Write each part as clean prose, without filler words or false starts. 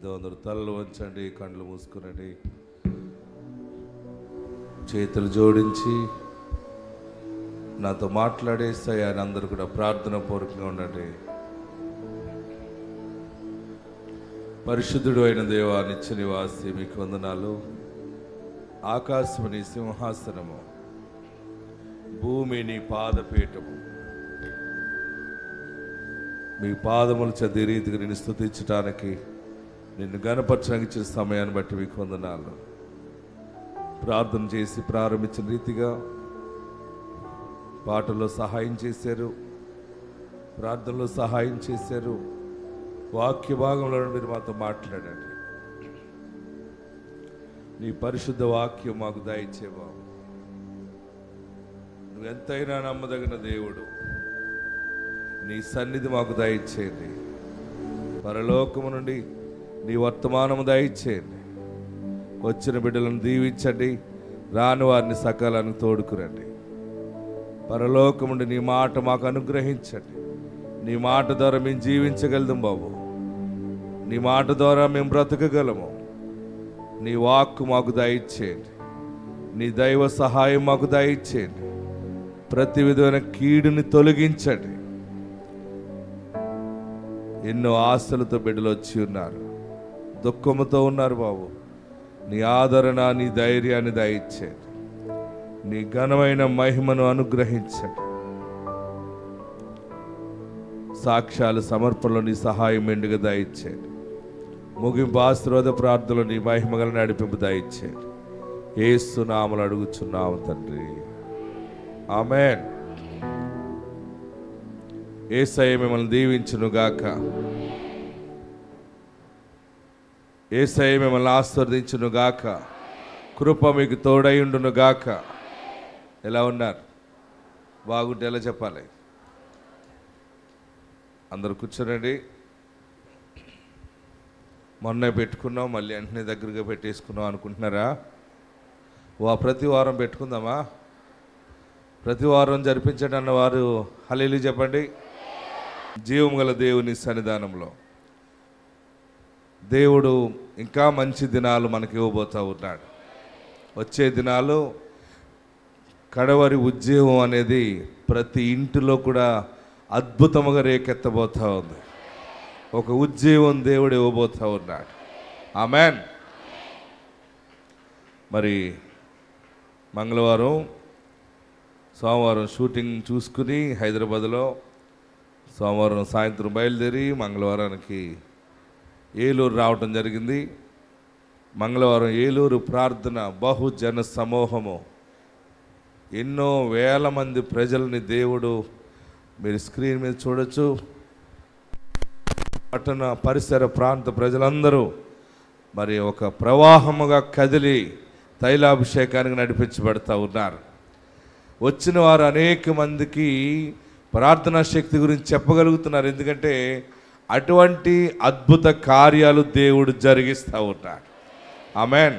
ప్రార్థిద్దాం. అందరూ తలలు వంచండి, కళ్ళు మూసుకునండి, చేతులు జోడించి నాతో మాట్లాడేస్తాయి అని అందరూ కూడా ప్రార్థన పూర్వకంగా ఉండండి. పరిశుద్ధుడు అయిన దేవా, నిత్య నివాసి, మీకు వందనాలు. ఆకాశము నీ సింహాసనము, భూమి నీ పాదపీఠము. మీ పాదములు చదివి రీతిగా నిన్ను స్తుతించడానికి, నిన్ను గణపరచడానికి ఇచ్చిన సమయాన్ని బట్టి మీకు వందనాలు. ప్రార్థన చేసి ప్రారంభించిన రీతిగా పాటల్లో సహాయం చేశారు, ప్రార్థనలో సహాయం చేశారు. వాక్య భాగంలో మీరు మాతో మాట్లాడండి. నీ పరిశుద్ధ వాక్యం మాకు దయచేవా. నువ్వు ఎంతైనా నమ్మదగిన దేవుడు. నీ సన్నిధి మాకు దయచేయండి. పరలోకము నుండి నీ వర్తమానము దయచేయండి. వచ్చిన బిడ్డలను దీవించండి, రాని వారిని సకాలానికి తోడుకురండి. పరలోకము నుండి నీ మాట మాకు అనుగ్రహించండి. నీ మాట ద్వారా మేము జీవించగలదు బాబు. నీ మాట ద్వారా మేము బ్రతకగలము. నీ వాక్కు మాకు దయచేయండి. నీ దైవ సహాయం మాకు దయచేయండి. ప్రతి విధమైన కీడుని తొలగించండి. ఎన్నో ఆశలతో బిడ్డలు వచ్చి ఉన్నారు, దుఃఖముతో ఉన్నారు బాబు. నీ ఆదరణ, నీ ధైర్యాన్ని దయచేయండి. నీ ఘనమైన మహిమను అనుగ్రహించండి. సాక్ష్యాల సమర్పణలో నీ సహాయం మెండుగా దయచేయండి. ముగింపు ఆశీర్వాద ప్రార్థనలో నీ మహిమగల నడిపింపు దయచేయండి. యేసు నామములో అడుగుచున్నాము తండ్రి, ఆమేన్. యేసయ్య మిమ్మల్ని దీవించునుగాక. యేసయ్య మిమ్మల్ని ఆశీర్వదించునుగాక. కృప మీకు తోడైండునుగాక. ఎలా ఉన్నారు? బాగుంటే ఎలా చెప్పాలి? అందరూ కూర్చోనండి. మొన్నే పెట్టుకున్నాం, మళ్ళీ వెంటనే దగ్గరగా పెట్టేసుకున్నాం అనుకుంటున్నారా? ప్రతి వారం పెట్టుకుందామా? ప్రతి వారం జరిపించండి అన్నవారు హల్లెలూయా చెప్పండి. జీవం గల దేవుని సన్నిధానంలో దేవుడు ఇంకా మంచి దినాలు మనకి ఇవ్వబోతూ ఉన్నాడు. వచ్చే దినాలు కడవరి ఉద్యోగం అనేది ప్రతి ఇంటిలో కూడా అద్భుతముగా రేకెత్తబోతూ ఉంది. ఒక ఉద్యోగం దేవుడు ఇవ్వబోతూ ఉన్నాడు. ఆమేన్. మరి మంగళవారం, సోమవారం షూటింగ్ చూసుకుని హైదరాబాద్లో, సోమవారం సాయంత్రం బయలుదేరి మంగళవారానికి ఏలూరు రావటం జరిగింది. మంగళవారం ఏలూరు ప్రార్థన, బహుజన సమూహము, ఎన్నో వేల మంది ప్రజల్ని దేవుడు, మీరు స్క్రీన్ మీద చూడొచ్చు, పట్టణ పరిసర ప్రాంత ప్రజలందరూ మరి ఒక ప్రవాహముగా కదిలి తైలాభిషేకానికి నడిపించబడతా ఉన్నారు. వచ్చిన వారు అనేక మందికి ప్రార్థనా శక్తి గురించి చెప్పగలుగుతున్నారు. ఎందుకంటే అటువంటి అద్భుత కార్యాలు దేవుడు జరిగిస్తూ ఉన్నాడు. ఆమేన్.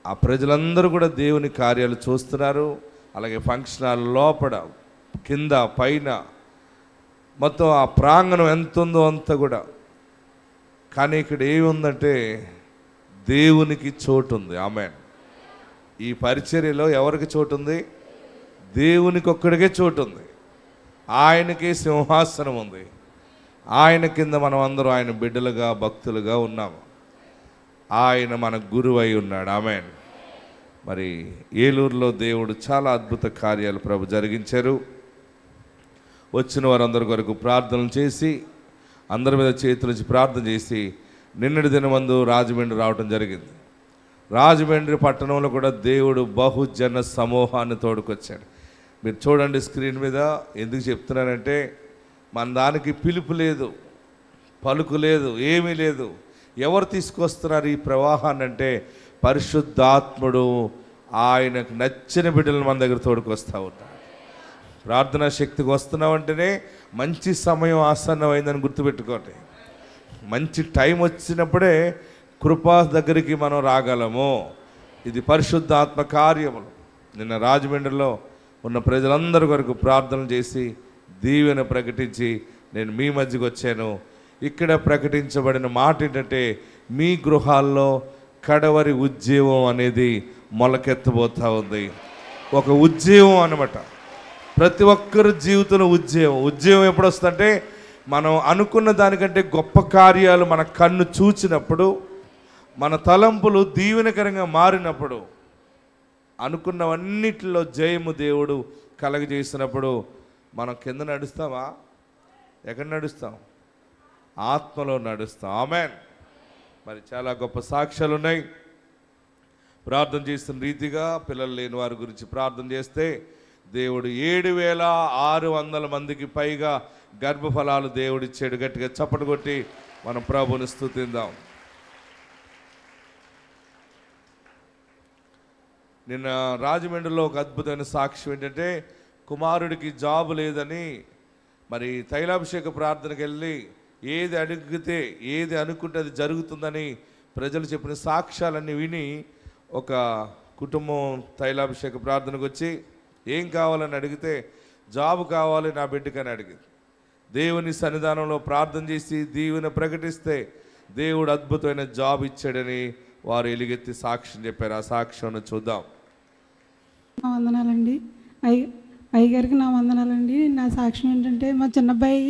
ఆ ప్రజలందరూ కూడా దేవుని కార్యాలు చూస్తున్నారు. అలాగే ఫంక్షన్ హాల్ లోపల, కింద, పైన మొత్తం ఆ ప్రాంగణం ఎంత ఉందో అంత కూడా. కానీ ఇక్కడ ఏముందంటే దేవునికి చోటు ఉంది. ఆమేన్. ఈ పరిచర్యలో ఎవరికి చోటు ఉంది? దేవునికి ఒక్కడికే చోటు ఉంది. ఆయనకే సింహాసనం ఉంది. ఆయన కింద మనం అందరూ ఆయన బిడ్డలుగా, భక్తులుగా ఉన్నాము. ఆయన మన గురువు అయి ఉన్నాడు. ఆమేన్. మరి ఏలూరులో దేవుడు చాలా అద్భుత కార్యాలు ప్రభు జరిగించారు. వచ్చిన వారందరి కొరకు ప్రార్థనలు చేసి, అందరి మీద చేతులుంచి ప్రార్థన చేసి, నిన్నటి దినమందు రాజమండ్రి రావటం జరిగింది. రాజమండ్రి పట్టణంలో కూడా దేవుడు బహుజన సమూహాన్ని తోడుకొచ్చాడు. మీరు చూడండి స్క్రీన్ మీద. ఎందుకు చెప్తున్నానంటే మన దానికి పిలుపు లేదు, పలుకు లేదు, ఏమీ లేదు. ఎవరు తీసుకొస్తున్నారు ఈ ప్రవాహాన్ని అంటే పరిశుద్ధాత్ముడు ఆయనకు నచ్చిన బిడ్డలను మన దగ్గర తోడుకొస్తూ ఉంటాడు. ప్రార్థనా శక్తికి వస్తున్నామంటేనే మంచి సమయం ఆసన్నమైందని గుర్తుపెట్టుకోండి. మంచి టైం వచ్చినప్పుడే కృపా దగ్గరికి మనం రాగలము. ఇది పరిశుద్ధాత్మ కార్యములు. నిన్న రాజమండ్రిలో ఉన్న ప్రజలందరి కొరకు ప్రార్థన చేసి దీవెన ప్రకటించి నేను మీ మధ్యకు వచ్చాను. ఇక్కడ ప్రకటించబడిన మాట ఏంటంటే మీ గృహాల్లో కడవరి ఉద్యమం అనేది మొలకెత్తబోతా ఉంది. ఒక ఉద్యమం అన్నమాట. ప్రతి ఒక్కరి జీవితంలో ఉద్యమం ఎప్పుడు వస్తుందంటే మనం అనుకున్న దానికంటే గొప్ప కార్యాలు మన కన్ను చూచినప్పుడు, మన తలంపులు దీవెనకరంగా మారినప్పుడు, అనుకున్నవన్నిటిలో జయము దేవుడు కలగజేసినప్పుడు మనం కింద నడుస్తామా? ఎక్కడ నడుస్తాం? ఆత్మలో నడుస్తాం. ఆమేన్. మరి చాలా గొప్ప సాక్ష్యాలు ఉన్నాయి. ప్రార్థన చేస్తున్న రీతిగా పిల్లలు లేని వారి గురించి ప్రార్థన చేస్తే దేవుడు 7,600 మందికి పైగా గర్భఫలాలు దేవుడిచ్చాడు. గట్టిగా చప్పటి కొట్టి మనం ప్రభువుని స్తుతిద్దాం. నిన్న రాజమండ్రిలో ఒక అద్భుతమైన సాక్ష్యం ఏంటంటే, కుమారుడికి జాబ్ లేదని మరి తైలాభిషేక ప్రార్థనకి వెళ్ళి ఏది అడిగితే ఏది అనుకుంటే అది జరుగుతుందని ప్రజలు చెప్పిన సాక్ష్యాలన్నీ విని ఒక కుటుంబం తైలాభిషేక ప్రార్థనకు వచ్చి ఏం కావాలని అడిగితే జాబ్ కావాలి నా బిడ్డకని అడిగింది. దేవుని సన్నిధానంలో ప్రార్థన చేసి దీవెన ప్రకటిస్తే దేవుడు అద్భుతమైన జాబ్ ఇచ్చాడని వారు ఎలుగెత్తి సాక్ష్యం చెప్పారు. ఆ సాక్ష్యం చూద్దాం. నా వందనాలండి. అయ్యగారికి నా వందనాలండి. నా సాక్ష్యం ఏంటంటే, మా చిన్నబ్బాయి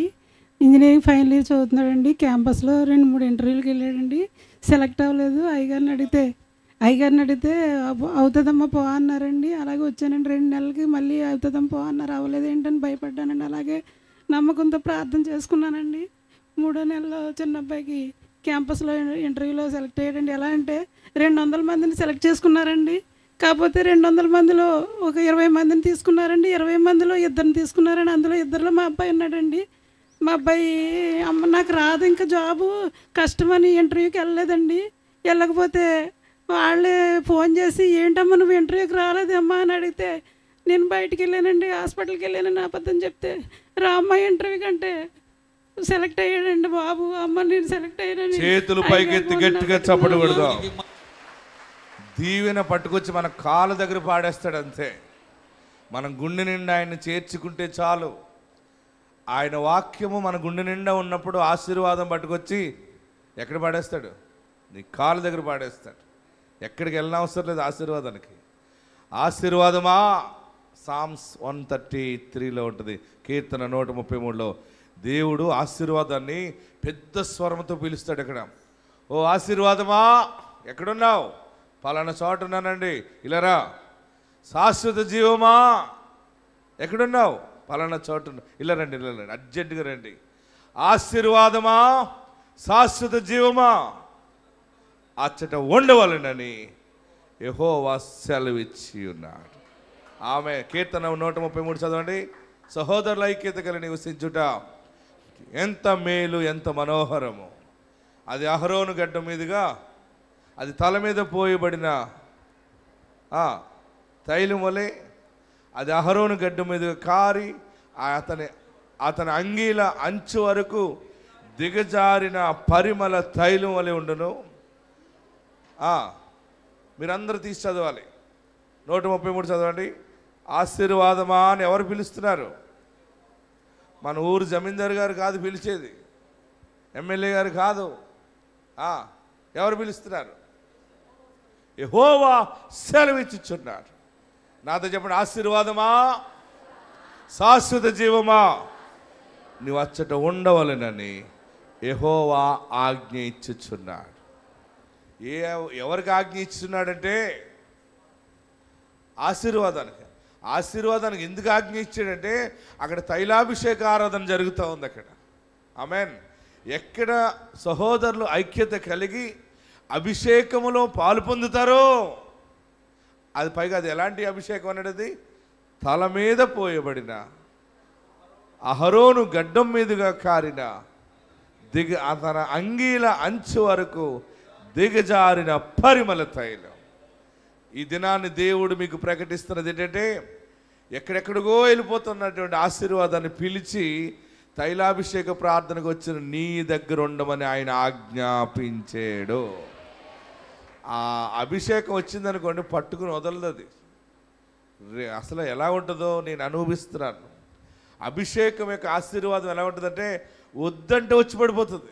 ఇంజనీరింగ్ ఫైనల్ ఇయర్ చదువుతున్నాడండి. క్యాంపస్లో 2-3 ఇంటర్వ్యూలకు వెళ్ళాడండి. సెలెక్ట్ అవ్వలేదు. అయ్యగారిని అడిగితే అవుతుందమ్మా పో అన్నారండి. అలాగే వచ్చానండి. 2 నెలలకి మళ్ళీ అవుతుందమ్మా పో అన్నారు. అవ్వలేదు ఏంటని భయపడ్డానండి. అలాగే నమ్మకంతో ప్రార్థన చేసుకున్నానండి. 3వ నెలలో చిన్న అబ్బాయికి క్యాంపస్లో ఇంటర్వ్యూలో సెలెక్ట్ అయ్యాడండి. ఎలా అంటే 200 మందిని సెలెక్ట్ చేసుకున్నారండి. కాకపోతే 200 మందిలో ఒక 20 మందిని తీసుకున్నారండి. 20 మందిలో 2 తీసుకున్నారండి. అందులో 2లో మా అబ్బాయి ఉన్నాడండి. మా అబ్బాయి అమ్మ నాకు రాదు ఇంకా జాబు, కష్టమని ఇంటర్వ్యూకి వెళ్ళలేదండి. వెళ్ళకపోతే వాళ్ళే ఫోన్ చేసి ఏంటమ్మా నువ్వు ఇంటర్వ్యూకి రాలేదమ్మా అని అడిగితే నేను బయటికి వెళ్ళానండి, హాస్పిటల్కి వెళ్ళానని అబద్ధం చెప్తే రామ్మ ఇంటర్వ్యూకి అంటే సెలెక్ట్ అయ్యాడండి బాబు. అమ్మ నేను సెలెక్ట్ అయ్యానని చేతులు పైకెత్తి గట్టిగా చప్పట్లు కొడదాం. దీవెన పట్టుకొచ్చి మన కాళ్ళ దగ్గర పాడేస్తాడు అంతే. మనం గుండె నిండా ఆయన్ని చేర్చుకుంటే చాలు. ఆయన వాక్యము మన గుండె నిండా ఉన్నప్పుడు ఆశీర్వాదం పట్టుకొచ్చి ఎక్కడ పాడేస్తాడు? నీ కాళ్ళ దగ్గర పాడేస్తాడు. ఎక్కడికి వెళ్ళిన అవసరం లేదు ఆశీర్వాదానికి. ఆశీర్వాదమా సామ్స్ 133లో ఉంటుంది, కీర్తన 133లో దేవుడు ఆశీర్వాదాన్ని పెద్ద స్వరంతో పిలుస్తాడు. ఇక్కడ ఓ ఆశీర్వాదమా ఎక్కడున్నావు? పలానా చోట ఉన్నానండి, ఇలా రా. శాశ్వత జీవమా ఎక్కడున్నావు? పలానా చోట ఇలా రండి, అర్జెంటుగా రండి. ఆశీర్వాదమా శాశ్వత జీవమా అచ్చట ఉండవలనని యెహోవా సెలవిచ్చి ఉన్నాడు. ఆమె కీర్తన 133 చదవండి. సహోదరుల ఐక్యత కలిగి నివసించుట ఎంత మేలు, ఎంత మనోహరము. అది అహరోను గడ్డ మీదుగా, అది తల మీద పోయబడిన తైలం వలె అది అహరోను గడ్డ మీదుగా కారి అతని అంగీల అంచు వరకు దిగజారిన పరిమళ తైలం వలె ఉండును. మీరందరూ తీసి చదవాలి. 133 చదవండి. ఆశీర్వాదమా అని ఎవరు పిలుస్తున్నారు? మన ఊరు జమీందారు గారు కాదు పిలిచేది, ఎమ్మెల్యే గారు కాదు. ఎవరు పిలుస్తున్నారు? యెహోవా సెలవిచ్చుచున్నాడు. నాతో చెప్పండి, ఆశీర్వాదమా శాశ్వత జీవమా నువ్వు అచ్చట ఉండవలెనని యెహోవా ఆజ్ఞ ఇచ్చుచున్నాడు. ఎవరికి ఆజ్ఞ ఇచ్చుచున్నాడంటే ఆశీర్వాదానికి ఎందుకు ఆజ్ఞ ఇచ్చాడంటే అక్కడ తైలాభిషేక ఆరాధన జరుగుతూ ఉంది అక్కడ. ఆమేన్. ఎక్కడ సహోదరులు ఐక్యత కలిగి అభిషేకములో పాలు పొందుతారో అది పైగా అది ఎలాంటి అభిషేకం అనేది తల మీద పోయబడిన అహరోను గడ్డం మీదుగా కారిన తన అంగీల అంచు వరకు దిగజారిన పరిమళ తైలం. ఈ దినాన్ని దేవుడు మీకు ప్రకటిస్తున్నది ఏంటంటే ఎక్కడెక్కడికో వెళ్ళిపోతున్నటువంటి ఆశీర్వాదాన్ని పిలిచి తైలాభిషేక ప్రార్థనకు వచ్చిన నీ దగ్గర ఉండమని ఆయన ఆజ్ఞాపించాడు. ఆ అభిషేకం వచ్చిందనుకోండి పట్టుకుని వదలదు. అది అసలు ఎలా ఉంటుందో నేను అనుభవిస్తున్నాను. అభిషేకం యొక్క ఆశీర్వాదం ఎలా ఉంటుందంటే వద్దంటే వచ్చి పడిపోతుంది.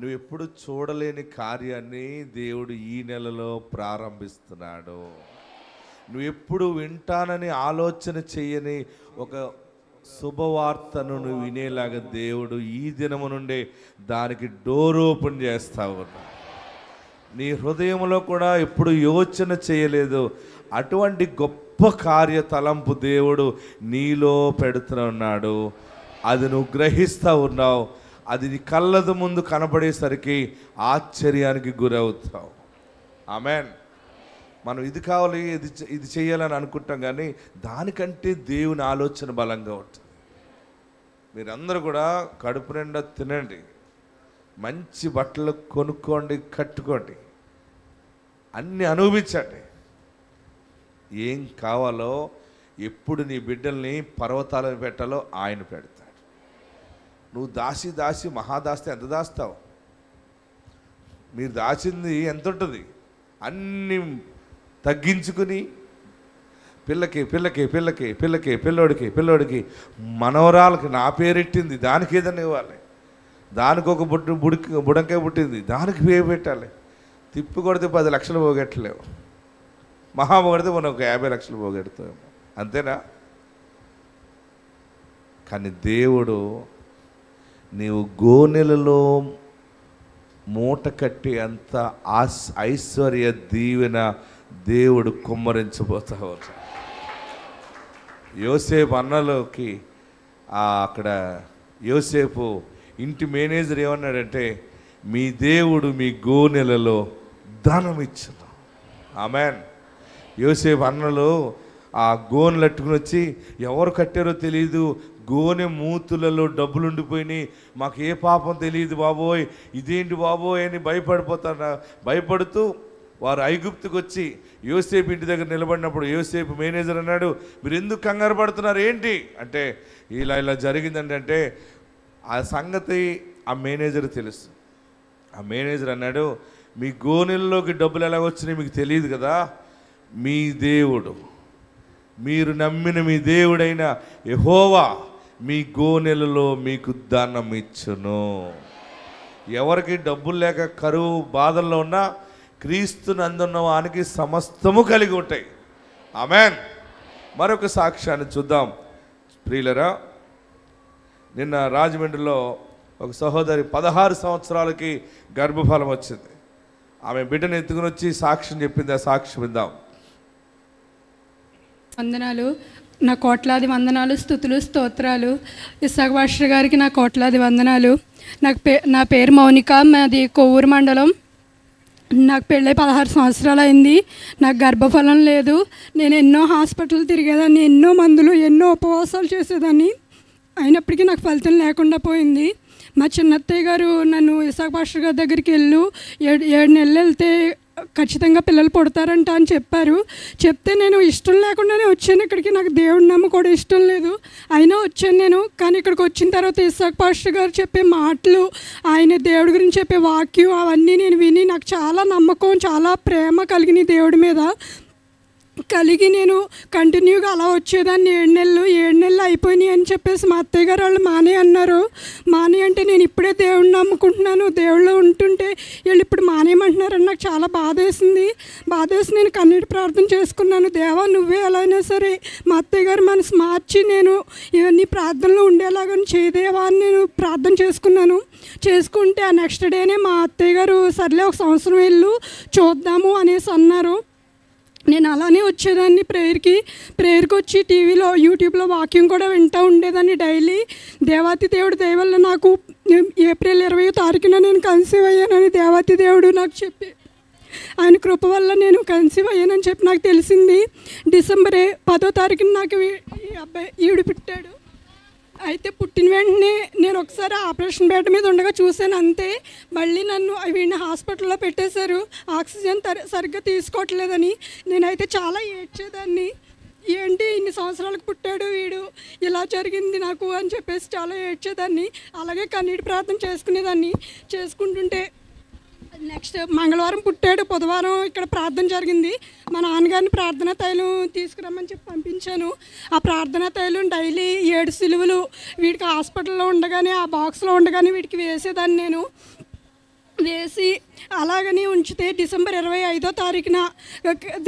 నువ్వు ఎప్పుడు చూడలేని కార్యాన్ని దేవుడు ఈ నెలలో ప్రారంభిస్తున్నాడు. నువ్వు ఎప్పుడు వింటానని ఆలోచన చేయని ఒక శుభవార్తను నువ్వు వినేలాగా దేవుడు ఈ దినము నుండే దానికి డోర్ ఓపెన్ చేస్తా ఉన్నాడు. నీ హృదయంలో కూడా ఎప్పుడు యోచన చేయలేదు అటువంటి గొప్ప కార్య తలంపు దేవుడు నీలో పెడుతున్నాడు. అది నువ్వు గ్రహిస్తూ ఉన్నావు. అది నీ కళ్ళదు ముందు కనబడేసరికి ఆశ్చర్యానికి గురవుతావు. ఆమెన్. మనం ఇది కావాలి, ఇది చేయాలని అనుకుంటాం, కానీ దానికంటే దేవుని ఆలోచన బలంగా ఉంటుంది. మీరందరూ కూడా కడుపు నిండా తినండి, మంచి బట్టలు కొనుక్కోండి, కట్టుకోండి, అన్నీ అనుభవించండి. ఏం కావాలో ఎప్పుడు నీ బిడ్డల్ని పర్వతాలను పెట్టాలో ఆయన పెడతాడు. నువ్వు దాసి దాసి మహాదాస్తే ఎంత దాస్తావు? మీరు దాచింది ఎంత ఉంటుంది? అన్నీ తగ్గించుకుని పిల్లోడికి మనవరాలకి నా పేరెట్టింది, దానికి ఏదైనా ఇవ్వాలి. దానికి ఒక బుడంకాయ పుట్టింది, దానికి పేరు పెట్టాలి. తిప్పి కొడితే 10 లక్షలు పోగొట్టలేవు, మహా పోగొడితే మనం ఒక 50 లక్షలు పోగొడతాము, అంతేనా? కానీ దేవుడు నీవు గోనెలలో మూట కట్టి అంత ఐశ్వర్య దీవెన దేవుడు కుమ్మరించబోతావు. యోసేపు అన్నలోకి అక్కడ యోసేపు ఇంటి మేనేజర్ ఏమన్నాడంటే, మీ దేవుడు మీ గోనెలలో ధనం ఇచ్చును. ఆమెన్. యోసేపు అన్నలు ఆ గోనెలు అట్టుకుని వచ్చి, ఎవరు కట్టారో తెలియదు, గోనె మూతులలో డబ్బులు ఉండిపోయినాయి, మాకు ఏ పాపం తెలియదు బాబోయ్, ఇదేంటి బాబోయ్ అని భయపడుతూ వారు ఐగుప్తుకు వచ్చి యోసేపు ఇంటి దగ్గర నిలబడినప్పుడు యోసేపు మేనేజర్ అన్నాడు, మీరు ఎందుకు కంగారు పడుతున్నారు ఏంటి అంటే, ఇలా జరిగిందండి అంటే ఆ సంగతి ఆ మేనేజర్ తెలుసు. ఆ మేనేజర్ అన్నాడు, మీ గోనెల్లోకి డబ్బులు ఎలా వచ్చినాయి మీకు తెలియదు కదా, మీ దేవుడు, మీరు నమ్మిన మీ దేవుడైన యెహోవా మీ గోనెలలో మీకు ధనం ఇచ్చును. ఎవరికి డబ్బులు లేక కరువు బాధల్లో ఉన్నా క్రీస్తుని అందున్న వానికి సమస్తము కలిగి ఉంటాయి. ఆమెన్. మరొక సాక్ష్యాన్ని చూద్దాం ప్రియులరా. నిన్న రాజమండ్రిలో ఒక సహోదరి 16 సంవత్సరాలకి గర్భఫలం వచ్చింది. ఆమె బిడ్డను ఎత్తుకుని వచ్చి సాక్ష్యం చెప్పింది. ఆ సాక్ష్యం విందాం. వందనాలు, నా కోట్లాది వందనాలు, స్తుతులు, స్తోత్రాలు. ఇస్సాక్ పాస్టర్ గారికి నా కోట్లాది వందనాలు. నా పేరు మౌనిక, మాది కొవ్వూరు మండలం. నాకు పెళ్ళై 16 సంవత్సరాలు అయింది. నాకు గర్భఫలం లేదు. నేను ఎన్నో హాస్పిటల్ తిరిగేదాన్ని, ఎన్నో మందులు, ఎన్నో ఉపవాసాలు చేసేదాన్ని, అయినప్పటికీ నాకు ఫలితం లేకుండా పోయింది. మా చిన్నత్తయ్య గారు నన్ను ఇస్సాక్ పాస్టర్ గారి దగ్గరికి ఏడు నెలలు వెళ్తే ఖచ్చితంగా పిల్లలు పుడతారంట అని చెప్పారు. చెప్తే నేను ఇష్టం లేకుండానే వచ్చాను ఇక్కడికి. నాకు దేవుడి నమ్మకం ఇష్టం లేదు, అయినా వచ్చాను నేను. కానీ ఇక్కడికి వచ్చిన తర్వాత ఇస్సాక్ పాస్టర్ గారు చెప్పే మాటలు, ఆయన దేవుడి గురించి చెప్పే వాక్యం, అవన్నీ నేను విని నాకు చాలా నమ్మకం, చాలా ప్రేమ కలిగినాయి దేవుడి మీద కలిగి నేను కంటిన్యూగా అలా వచ్చేదాన్ని. 7 నెలలు అయిపోయినాయి అని చెప్పేసి మా అత్తయ్య గారు వాళ్ళు మానే అన్నారు. మానే అంటే నేను ఇప్పుడే దేవుడిని నమ్ముకుంటున్నాను, దేవుళ్ళు ఉంటుంటే వీళ్ళు ఇప్పుడు మానేయమంటున్నారని నాకు చాలా బాధేసి నేను కన్నీటి ప్రార్థన చేసుకున్నాను. దేవా, నువ్వే ఎలా అయినా సరే మా అత్తయ్య గారు మనసు మార్చి నేను ఇవన్నీ ప్రార్థనలో ఉండేలాగా చేయదేవా అని నేను ప్రార్థన చేసుకుంటే ఆ నెక్స్ట్ డేనే మా అత్తయ్య గారు సర్లే 1 సంవత్సరం వెళ్ళు చూద్దాము అనేసి అన్నారు. నేను అలానే వచ్చేదాన్ని ప్రేయర్కి వచ్చి టీవీలో యూట్యూబ్లో వాక్యం కూడా వింటూ ఉండేదాన్ని డైలీ. దేవాతి దేవుడు దయ వల్ల నాకు ఏప్రిల్ 20వ తారీఖున నేను కన్సీవ్ అయ్యానని దేవాతి దేవుడు నాకు చెప్పి, ఆయన కృప వల్ల నేను కన్సీవ్ అయ్యానని చెప్పి నాకు తెలిసింది. డిసెంబర్ 10వ తారీఖున నాకు ఈ అబ్బాయి ఈడు పుట్టాడు. అయితే పుట్టిన వెంటనే నేను ఒకసారి ఆపరేషన్ బెడ్ మీద ఉండగా చూశాను అంతే. మళ్ళీ నన్ను వీడిని హాస్పిటల్లో పెట్టేశారు, ఆక్సిజన్ సరిగ్గా తీసుకోవట్లేదని. నేనైతే చాలా ఏడ్చేదాన్ని, ఏంటి ఇన్ని సంవత్సరాలకు పుట్టాడు వీడు, ఇలా జరిగింది నాకు అని చెప్పేసి చాలా ఏడ్చేదాన్ని. అలాగే కన్నీటి ప్రార్థన చేసుకుంటుంటే నెక్స్ట్ మంగళవారం పుట్టాడు, బుధవారం ఇక్కడ ప్రార్థన జరిగింది. మా నాన్నగారిని ప్రార్థనా తైలం తీసుకురమ్మని చెప్పి పంపించాను. ఆ ప్రార్థనా తైలం డైలీ 7 సిలువలు వీడికి హాస్పిటల్లో ఉండగానే, ఆ బాక్స్లో ఉండగానే వీడికి వేసేదాన్ని నేను. వేసి అలాగని ఉంచితే డిసెంబర్ 25వ తారీఖున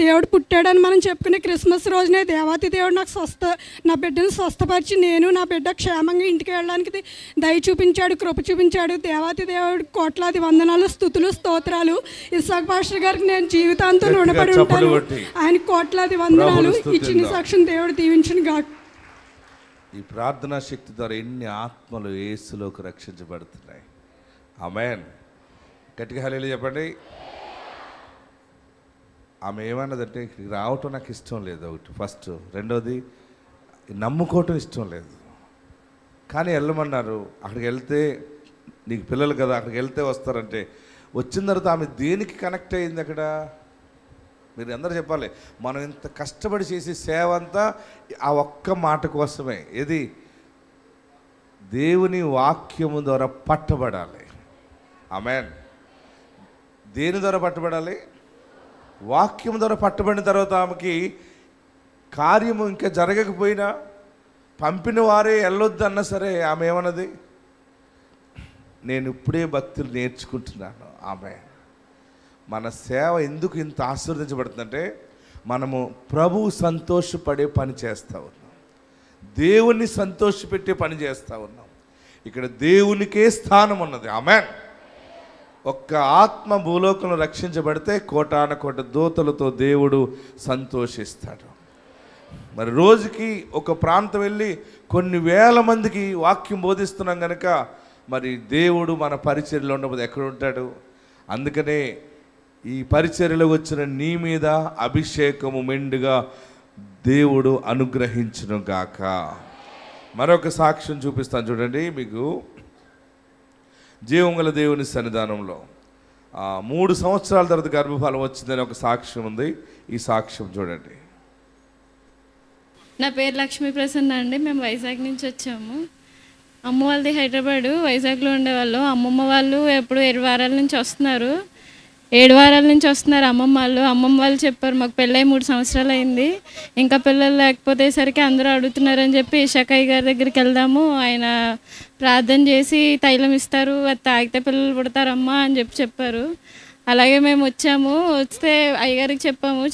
దేవుడు పుట్టాడని మనం చెప్పుకునే క్రిస్మస్ రోజునే దేవాతి దేవుడు నాకు నా బిడ్డను స్వస్థపరిచి నేను నా బిడ్డ క్షేమంగా ఇంటికి వెళ్ళడానికి దయ చూపించాడు, కృప చూపించాడు. దేవాతి దేవుడు కోట్లాది వందనాలు, స్తుతులు, స్తోత్రాలు. ఇస్సాక్ పాస్టర్ గారికి నేను జీవితాంతం రుణపడి ఉంటాను. ఆయన కోట్లాది వందనాలు. ఇచ్చిన సాక్ష్యం దేవుడు దీవించును గాక. ఈ ప్రార్థనా శక్తి ద్వారా ఎన్ని ఆత్మలు యేసులోకి రక్షించబడుతున్నాయి. ఆమేన్. గట్టిగా హల్లెలూయా చెప్పండి. ఆమె ఏమన్నదంటే ఇక్కడికి రావటం నాకు ఇష్టం లేదు, ఒకటి ఫస్ట్. రెండోది నమ్ముకోవటం ఇష్టం లేదు, కానీ వెళ్ళమన్నారు. అక్కడికి వెళ్తే నీకు పిల్లలు కదా, అక్కడికి వెళ్తే వస్తారంటే వచ్చిన తర్వాత ఆమె దేనికి కనెక్ట్ అయింది అక్కడ? మీరు అందరూ చెప్పాలి. మనం ఇంత కష్టపడి చేసే సేవ అంతా ఆ ఒక్క మాట కోసమే. ఏది? దేవుని వాక్యము ద్వారా పట్టబడాలి. ఆమేన్. దేని ద్వారా పట్టబడాలి? వాక్యం ద్వారా పట్టబడిన తర్వాత ఆమెకి కార్యము ఇంకా జరగకపోయినా, పంపిన వారే వెళ్ళొద్దు అన్నా సరే, ఆమె ఏమన్నది? నేను ఇప్పుడే భక్తులు నేర్చుకుంటున్నాను. ఆమె మన సేవ ఎందుకు ఇంత ఆశీర్వదించబడుతుందంటే మనము ప్రభువు సంతోషపడే పని చేస్తూ ఉన్నాం, దేవుణ్ణి సంతోషపెట్టే పని చేస్తూ ఉన్నాం. ఇక్కడ దేవునికే స్థానం ఉన్నది. ఆమేన్. ఒక్క ఆత్మ భూలోకంలో రక్షించబడితే కోటాన కోట దూతలతో దేవుడు సంతోషిస్తాడు. మరి రోజుకి ఒక ప్రాంతం వెళ్ళి కొన్ని వేల మందికి వాక్యం బోధిస్తున్నాం కనుక మరి దేవుడు మన పరిచర్యలో ఉన్నప్పుడు ఎక్కడ ఉంటాడు? అందుకనే ఈ పరిచర్యలో వచ్చిన నీ మీద అభిషేకము మెండుగా దేవుడు అనుగ్రహించును గాక. మరొక సాక్ష్యం చూపిస్తాను చూడండి మీకు. జీవం గల దేవుని సన్నిధానంలో 3 సంవత్సరాల తర్వాత గర్భఫలం వచ్చిందని ఒక సాక్ష్యం ఉంది. ఈ సాక్ష్యం చూడండి. నా పేరు లక్ష్మీ ప్రసన్న అండి. మేము వైజాగ్ నుంచి వచ్చాము. అమ్మ వాళ్ళది హైదరాబాదు, వైజాగ్లో ఉండేవాళ్ళు. అమ్మమ్మ వాళ్ళు ఎప్పుడు 7 వారాల నుంచి వస్తున్నారు. 7 వారాల నుంచి వస్తున్నారు అమ్మమ్మ వాళ్ళు చెప్పారు, మాకు పెళ్ళై 3 సంవత్సరాలు అయింది, ఇంకా పిల్లలు లేకపోతేసరికి అందరూ అడుగుతున్నారని చెప్పి ఇషాకయ్య గారి దగ్గరికి వెళ్దాము, ఆయన ప్రార్థన చేసి తైలం ఇస్తారు, అది తాగితే పిల్లలు పుడతారమ్మా అని చెప్పారు. అలాగే మేము వచ్చాము. వస్తే అయ్యగారికి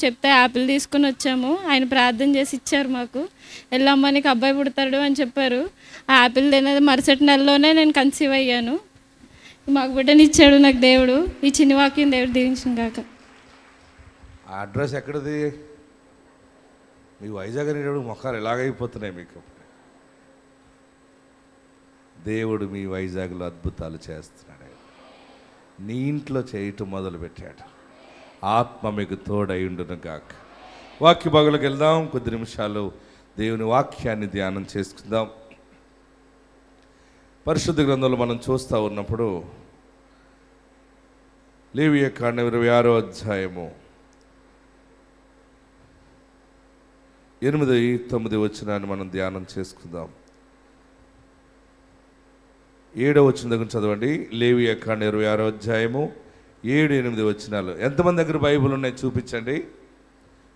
చెప్తే యాపిల్ తీసుకుని వచ్చాము. ఆయన ప్రార్థన చేసి ఇచ్చారు మాకు. వెళ్ళమ్మా నీకు అబ్బాయి పుడతాడు అని చెప్పారు. ఆ యాపిల్ తినేది మరుసటి నెలలోనే నేను కన్సీవ్ అయ్యాను. మాకు బిడ్డని ఇచ్చాడు నాకు దేవుడు. ఈ చిన్న వాక్యం దేవుడు దీవించిన కాక. ఆ అడ్రస్ ఎక్కడది? మీ వైజాగ్ అనేటప్పుడు మొక్కలు ఎలాగైపోతున్నాయి మీకు. దేవుడు మీ వైజాగ్లో అద్భుతాలు చేస్తున్నాడు. నీ ఇంట్లో చేయటం మొదలుపెట్టాడు. ఆత్మ మీకు తోడై ఉండును గాక. వాక్య భాగంలోకి వెళ్దాం. కొద్ది నిమిషాలు దేవుని వాక్యాన్ని ధ్యానం చేసుకుందాం. పరిశుద్ధ గ్రంథంలో మనం చూస్తూ ఉన్నప్పుడు లేవియ కాండం 26వ అధ్యాయము 8-9 వచనాన్ని మనం ధ్యానం చేసుకుందాం. 7వ వచనం దగ్గర చదవండి. లేవియ కాండం 26వ అధ్యాయము 7-8 వచనాలు. ఎంతమంది దగ్గర బైబిల్ ఉన్నాయి చూపించండి.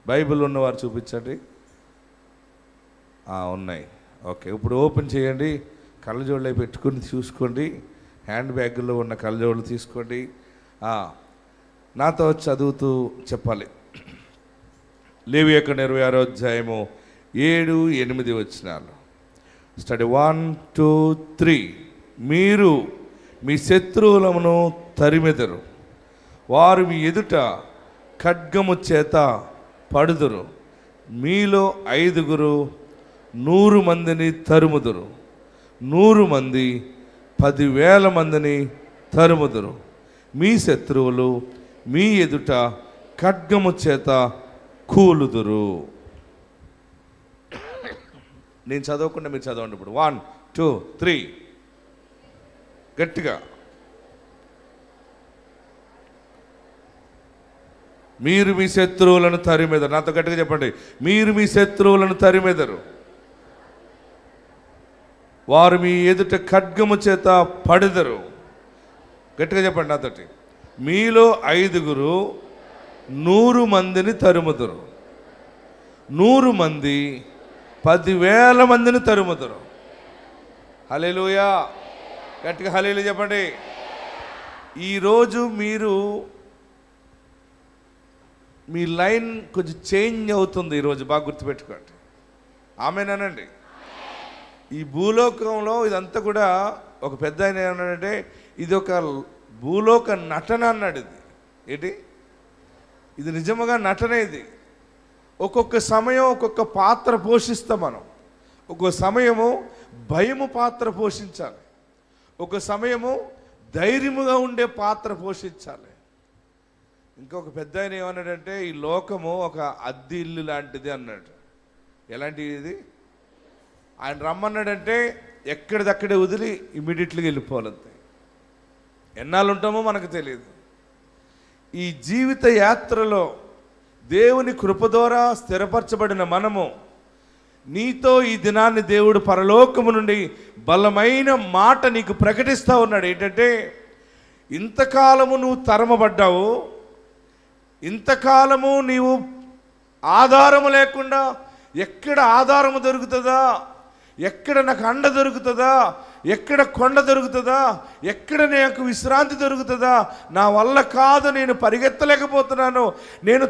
బైబిల్ ఉన్నవారు చూపించండి. ఉన్నాయి. ఓకే, ఇప్పుడు ఓపెన్ చేయండి. కళ్ళజోళ్ళే పెట్టుకుని చూసుకోండి. హ్యాండ్ బ్యాగ్లో ఉన్న కళ్ళజోళ్ళు తీసుకోండి. నాతో చదువుతూ చెప్పాలి. లేవియ కాండం 26వ అధ్యాయము 7-8 వచనాలు. స్టడీ 1, 2, 3. మీరు మీ శత్రువులను తరిమెదరు, వారు మీ ఎదుట ఖడ్గము చేత పడుదురు. మీలో 5 100 మందిని తరుముదురు, 100 మంది 10,000 మందిని తరుముదురు. మీ శత్రువులు మీ ఎదుట ఖడ్గము చేత కూలుదురు. నేను చదవకుండా మీరు చదవండి. ఇప్పుడు 1, 2, 3 గట్టిగా. మీరు మీ శత్రువులను తరిమెదరు. నాతో గట్టిగా చెప్పండి. మీరు మీ శత్రువులను తరిమెదరు, వారు మీ ఎదుట ఖడ్గము చేత పడెదరు. గట్టిగా చెప్పండి నాతోటి. మీలో 5 100 మందిని తరుముదురు, 100 మంది 10,000 మందిని తరుముదురు. హల్లెలూయా. గట్టిగా హల్లెలూయా చెప్పండి. ఈరోజు మీరు మీ లైన్ కొంచెం చేంజ్ అవుతుంది. ఈరోజు బాగా గుర్తుపెట్టుకోండి. ఆమేనండి. ఈ భూలోకంలో ఇదంతా కూడా ఒక పెద్ద ఆయన ఏమన్నాడంటే ఇది ఒక భూలోక నటన అన్నాడు. ఇది ఏంటి? ఇది నిజముగా నటన. ఇది ఒక్కొక్క సమయం ఒక్కొక్క పాత్ర పోషిస్తాం మనం. ఒక్కొక్క సమయము భయము పాత్ర పోషించాలి, ఒక సమయము ధైర్యముగా ఉండే పాత్ర పోషించాలి. ఇంకొక పెద్ద ఆయన ఏమన్నాడంటే ఈ లోకము ఒక అద్దె ఇల్లు లాంటిది అన్నాడు. ఎలాంటిది ఇది? ఆయన రమ్మన్నాడంటే ఎక్కడిదక్కడే వదిలి ఇమీడియట్లీగా వెళ్ళిపోవాలంతే. ఎన్నాళ్ళు ఉంటామో మనకు తెలియదు. ఈ జీవిత యాత్రలో దేవుని కృప ద్వారా స్థిరపరచబడిన మనము నీతో ఈ దినాన్ని దేవుడు పరలోకము నుండి బలమైన మాట నీకు ప్రకటిస్తూ ఉన్నాడు. ఏంటంటే ఇంతకాలము నువ్వు తరమబడ్డావు, ఇంతకాలము నీవు ఆధారము లేకుండా ఎక్కడ ఆధారము దొరుకుతుందా, ఎక్కడ నాకు అండ దొరుకుతుందా, ఎక్కడ కొండ దొరుకుతుందా, ఎక్కడ నాకు విశ్రాంతి దొరుకుతుందా, నా వల్ల కాదు, నేను పరిగెత్తలేకపోతున్నాను, నేను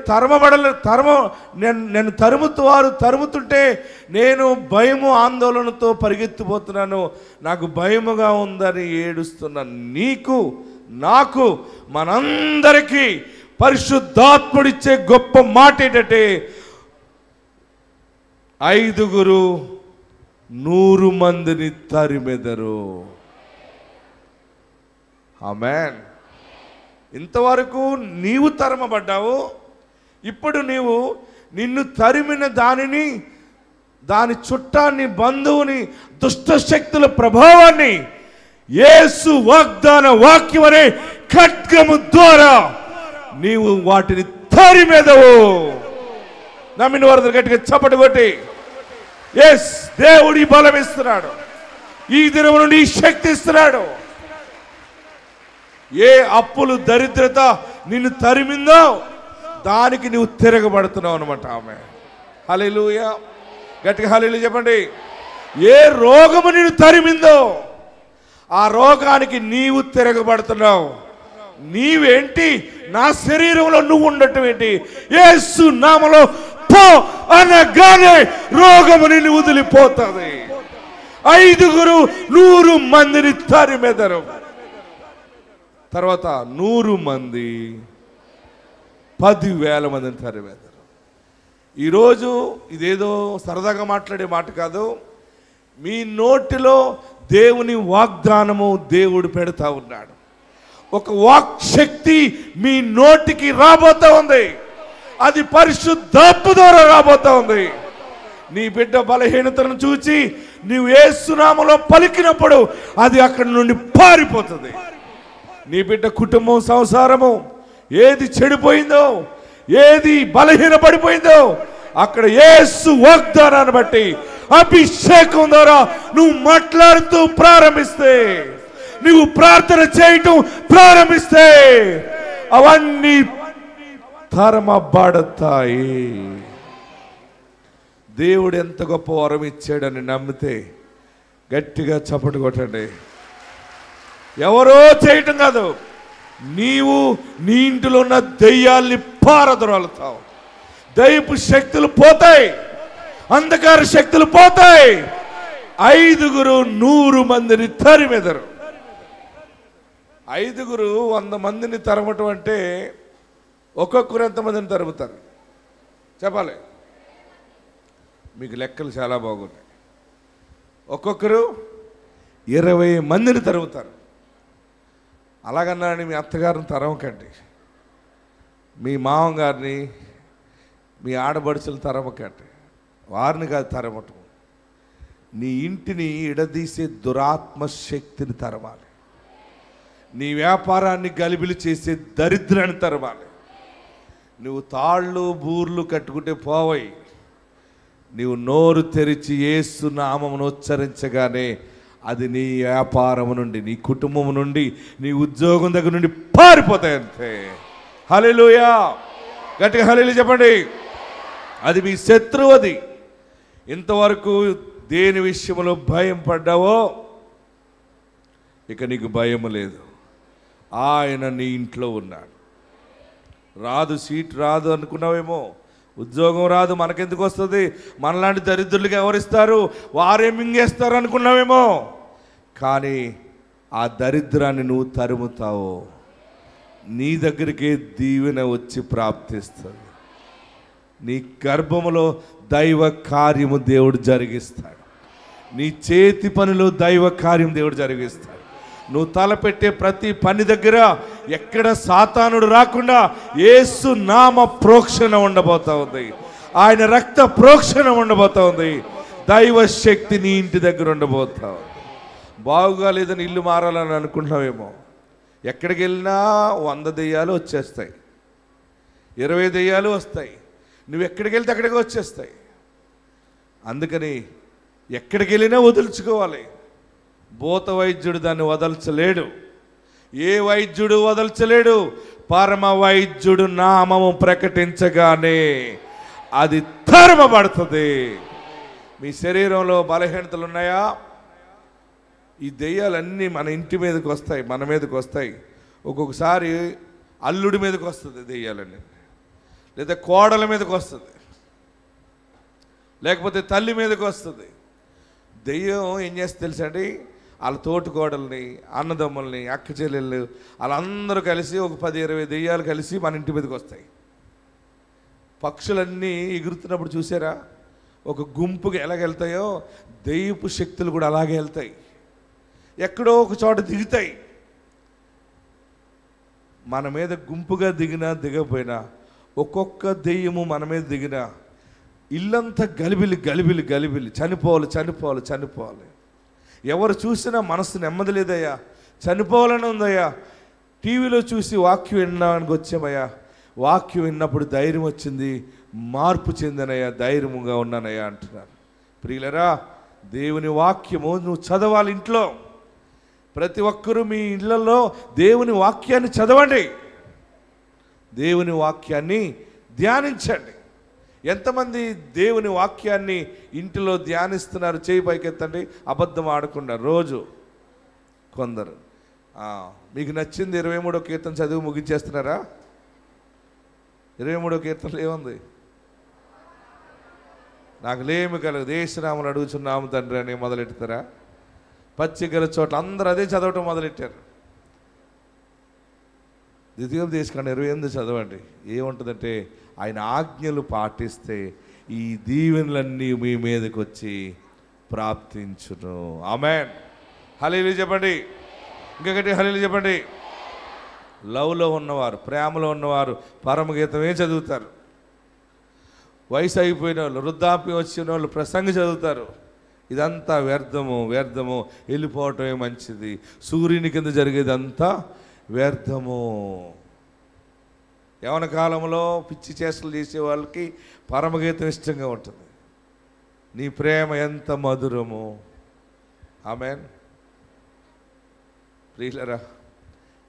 నేను తరుముతుంటే నేను భయము ఆందోళనతో పరిగెత్తిపోతున్నాను, నాకు భయముగా ఉందని ఏడుస్తున్నాను. నీకు నాకు మనందరికీ పరిశుద్ధాత్ముడిచ్చే గొప్ప మాట ఏంటంటే 5 100 మందిని తరిమెదరు. ఆమేన్. ఇంతవరకు నీవు తరమబడ్డావు, ఇప్పుడు నీవు నిన్ను తరిమిన దానిని, దాని చుట్టాన్ని, బంధువుని, దుష్ట శక్తుల ప్రభావాన్ని యేసు వాగ్దాన వాక్యం అనే ఖడ్గము ద్వారా నీవు వాటిని తరిమెదవు. నమ్మిన వారు గట్టిగా చప్పటి కొట్టి ఎస్, దేవుడి బలం ఇస్తున్నాడు, ఈ దినం నుండి శక్తి ఇస్తున్నాడు. ఏ అప్పులు దరిద్రత నిన్ను తరిమిందో దానికి నువ్వు తిరగబడుతున్నావు అనమాట. ఆమె హల్లెలూయా, గట్టిగా హల్లెలూయా చెప్పండి. ఏ రోగము నిన్ను తరిమిందో ఆ రోగానికి నీవు తిరగబడుతున్నావు. నీవేంటి? నా శరీరంలో నువ్వు ఉండటం ఏంటి? యేసు నామములో పో అనగానే రోగము నిన్ను వదిలిపోతుంది. 5 100 మందిని తరిమెదరు. తర్వాత 100 మంది 10,000 మందిని తరిమెదరు. ఈరోజు ఇదేదో సరదాగా మాట్లాడే మాట కాదు. మీ నోటిలో దేవుని వాగ్దానము దేవుడు పెడతా ఉన్నాడు. ఒక వాక్ శక్తి మీ నోటికి రాబోతా ఉంది. అది పరిశుద్ధాత్మ ద్వారా రాబోతా ఉంది. నీ బిడ్డ బలహీనతను చూచి నీవు యేసు నామములో పలికినప్పుడు అది అక్కడి నుండి పారిపోతుంది. నీ బిడ్డ కుటుంబం, సంసారము ఏది చెడిపోయిందో, ఏది బలహీనపడిపోయిందో అక్కడ యేసు వాగ్దానాన్ని బట్టి అభిషేకం ద్వారా నువ్వు మాట్లాడుతూ ప్రారంభిస్తే, నువ్వు ప్రార్థన చేయటం ప్రారంభిస్తే అవన్నీ తరమబడతాయి. దేవుడు ఎంత గొప్ప వరం ఇచ్చాడని నమ్మితే గట్టిగా చప్పటి కొట్టండి. ఎవరో చేయటం కాదు, నీవు నీ ఇంటిలో ఉన్న దెయ్యాల్ని పారద్రోలుతావు. దైవపు శక్తులు పోతాయి, అంధకార శక్తులు పోతాయి. 5 100 మందిని తరిమెదరు. 5 100 మందిని తరమటం అంటే ఒక్కొక్కరు ఎంతమందిని తరుముతారు చెప్పాలి? మీకు లెక్కలు చాలా బాగున్నాయి. ఒక్కొక్కరు 20 మందిని తరుముతారు. అలాగన్నారని మీ అత్తగారిని తరమకండి, మీ మామగారిని, మీ ఆడబడుచులు తరమకండి. వారిని కాదు తరమటం, నీ ఇంటిని ఇడదీసే దురాత్మ శక్తిని తరమాలి. నీ వ్యాపారాన్ని గలిబిలి చేసే దరిద్రాన్ని తరమాలి. నువ్వు తాళ్ళు బూర్లు కట్టుకుంటే పోవై, నీవు నోరు తెరిచి యేసు నామమును ఉచ్చరించగానే అది నీ వ్యాపారము నుండి, నీ కుటుంబము నుండి, నీ ఉద్యోగం దగ్గర నుండి పారిపోతాయి అంతే. హల్లెలూయా, గట్టిగా హల్లెలూయా చెప్పండి. అది మీ శత్రువు. అది ఇంతవరకు దేని విషయంలో భయం పడ్డావో ఇక నీకు భయం లేదు. ఆయన నీ ఇంట్లో ఉన్నాడు. రాదు, సీట్ రాదు అనుకున్నావేమో, ఉద్యోగం రాదు, మనకెందుకు వస్తుంది, మనలాంటి దరిద్రులకి ఎవరిస్తారు, వారే మింగేస్తారు అనుకున్నావేమో. కానీ ఆ దరిద్రాన్ని నువ్వు తరుముతావు, నీ దగ్గరికే దీవెన వచ్చి ప్రాప్తిస్తుంది. నీ గర్భములో దైవ కార్యము దేవుడు జరిగిస్తాడు. నీ చేతి పనిలో దైవ కార్యం దేవుడు జరిగిస్తాడు. నువ్వు తలపెట్టే ప్రతి పని దగ్గర ఎక్కడ సాతానుడు రాకుండా యేసు నామ ప్రోక్షణ ఉండబోతా ఉంది. ఆయన రక్త ప్రోక్షణ ఉండబోతా ఉంది. దైవ శక్తి నీ ఇంటి దగ్గర ఉండబోతా ఉంది. బాగుగా లేదని ఇల్లు మారాలని అనుకుంటున్నావేమో, ఎక్కడికి వెళ్ళినా 100 దెయ్యాలు వచ్చేస్తాయి, 20 దెయ్యాలు వస్తాయి. నువ్వు ఎక్కడికి వెళ్తే అక్కడికి వచ్చేస్తాయి. అందుకని ఎక్కడికి వెళ్ళినా వదులుచుకోవాలి. భూత వైద్యుడు దాన్ని వదల్చలేడు, ఏ వైద్యుడు వదల్చలేడు. పరమ వైద్యుడు నామము ప్రకటించగానే అది తరమబడుతుంది. మీ శరీరంలో బలహీనతలు ఉన్నాయా? ఈ దెయ్యాలన్నీ మన ఇంటి మీదకి వస్తాయి, మన మీదకి వస్తాయి. ఒక్కొక్కసారి అల్లుడి మీదకి వస్తుంది దెయ్యాలన్నీ, లేదా కోడల మీదకి వస్తుంది, లేకపోతే తల్లి మీదకి వస్తుంది. దెయ్యం ఏం చేస్తే తెలుసండి, వాళ్ళ తోటి కోడల్ని, అన్నదమ్ముల్ని, అక్క చెల్లెళ్ళు వాళ్ళందరూ కలిసి ఒక 10-20 దెయ్యాలు కలిసి మన ఇంటి మీదకి వస్తాయి. పక్షులన్నీ ఎగురుతున్నప్పుడు చూసారా, ఒక గుంపుకి ఎలాగెళ్తాయో దెయ్యపు శక్తులు కూడా అలాగే వెళ్తాయి, ఎక్కడో ఒక చోట దిగుతాయి. మన మీద గుంపుగా దిగినా దిగపోయినా, ఒక్కొక్క దెయ్యము మన మీద దిగినా ఇల్లంతా గలిబిలి గలిబిలి గలిబిలి, చనిపోవాలి చనిపోవాలి చనిపోవాలి. ఎవరు చూసినా మనసు నెమ్మది లేదయ్యా, చనిపోవాలని ఉందయ్యా. టీవీలో చూసి వాక్యం వినడానికి వచ్చామయ్యా, వాక్యం విన్నప్పుడు ధైర్యం వచ్చింది, మార్పు చెందినయ్యా, ధైర్యంగా ఉన్నానయ్యా అంటున్నారు. ప్రియులరా, దేవుని వాక్యము నువ్వు చదవాలి. ఇంట్లో ప్రతి ఒక్కరూ మీ ఇళ్లలో దేవుని వాక్యాన్ని చదవండి, దేవుని వాక్యాన్ని ధ్యానించండి. ఎంతమంది దేవుని వాక్యాన్ని ఇంటిలో ధ్యానిస్తున్నారు? చేయి పైకెత్తండి. అబద్ధం ఆడకుండా రోజు కొందరు. మీకు నచ్చింది 23వ కీర్తన చదివి ముగించేస్తున్నారా? 23వ కీర్తనలో ఏముంది? నాకు లేమి కలదు, దేశనామలు అడుగుచున్నాము తండ్రి అని మొదలెడతారా? పచ్చిగల చోట్ల అందరూ అదే చదవటం మొదలెట్టారు. ద్వితీయోపదేశకాండ 28 చదవండి. ఏముంటుందంటే, ఆయన ఆజ్ఞలు పాటిస్తే ఈ దీవెనలన్నీ మీ మీదకి వచ్చి ప్రాప్తించును. ఆమేన్. హల్లెలూయా చెప్పండి. ఇంకొకటి హల్లెలూయా చెప్పండి. లవ్లో ఉన్నవారు, ప్రేమలో ఉన్నవారు పరమగీతమే చదువుతారు. వయసు అయిపోయిన వాళ్ళు, వృద్ధాప్యం వచ్చిన వాళ్ళు ప్రసంగం చదువుతారు. ఇదంతా వ్యర్థము వ్యర్థము, వెళ్ళిపోవటమే మంచిది, సూర్యుని కింద జరిగేదంతా వ్యర్థము. యవ్వన కాలంలో పిచ్చి చేష్టలు చేసే వాళ్ళకి పరమగీతం ఇష్టంగా ఉంటుంది. నీ ప్రేమ ఎంత మధురము. ఆమేన్. ప్రియులరా,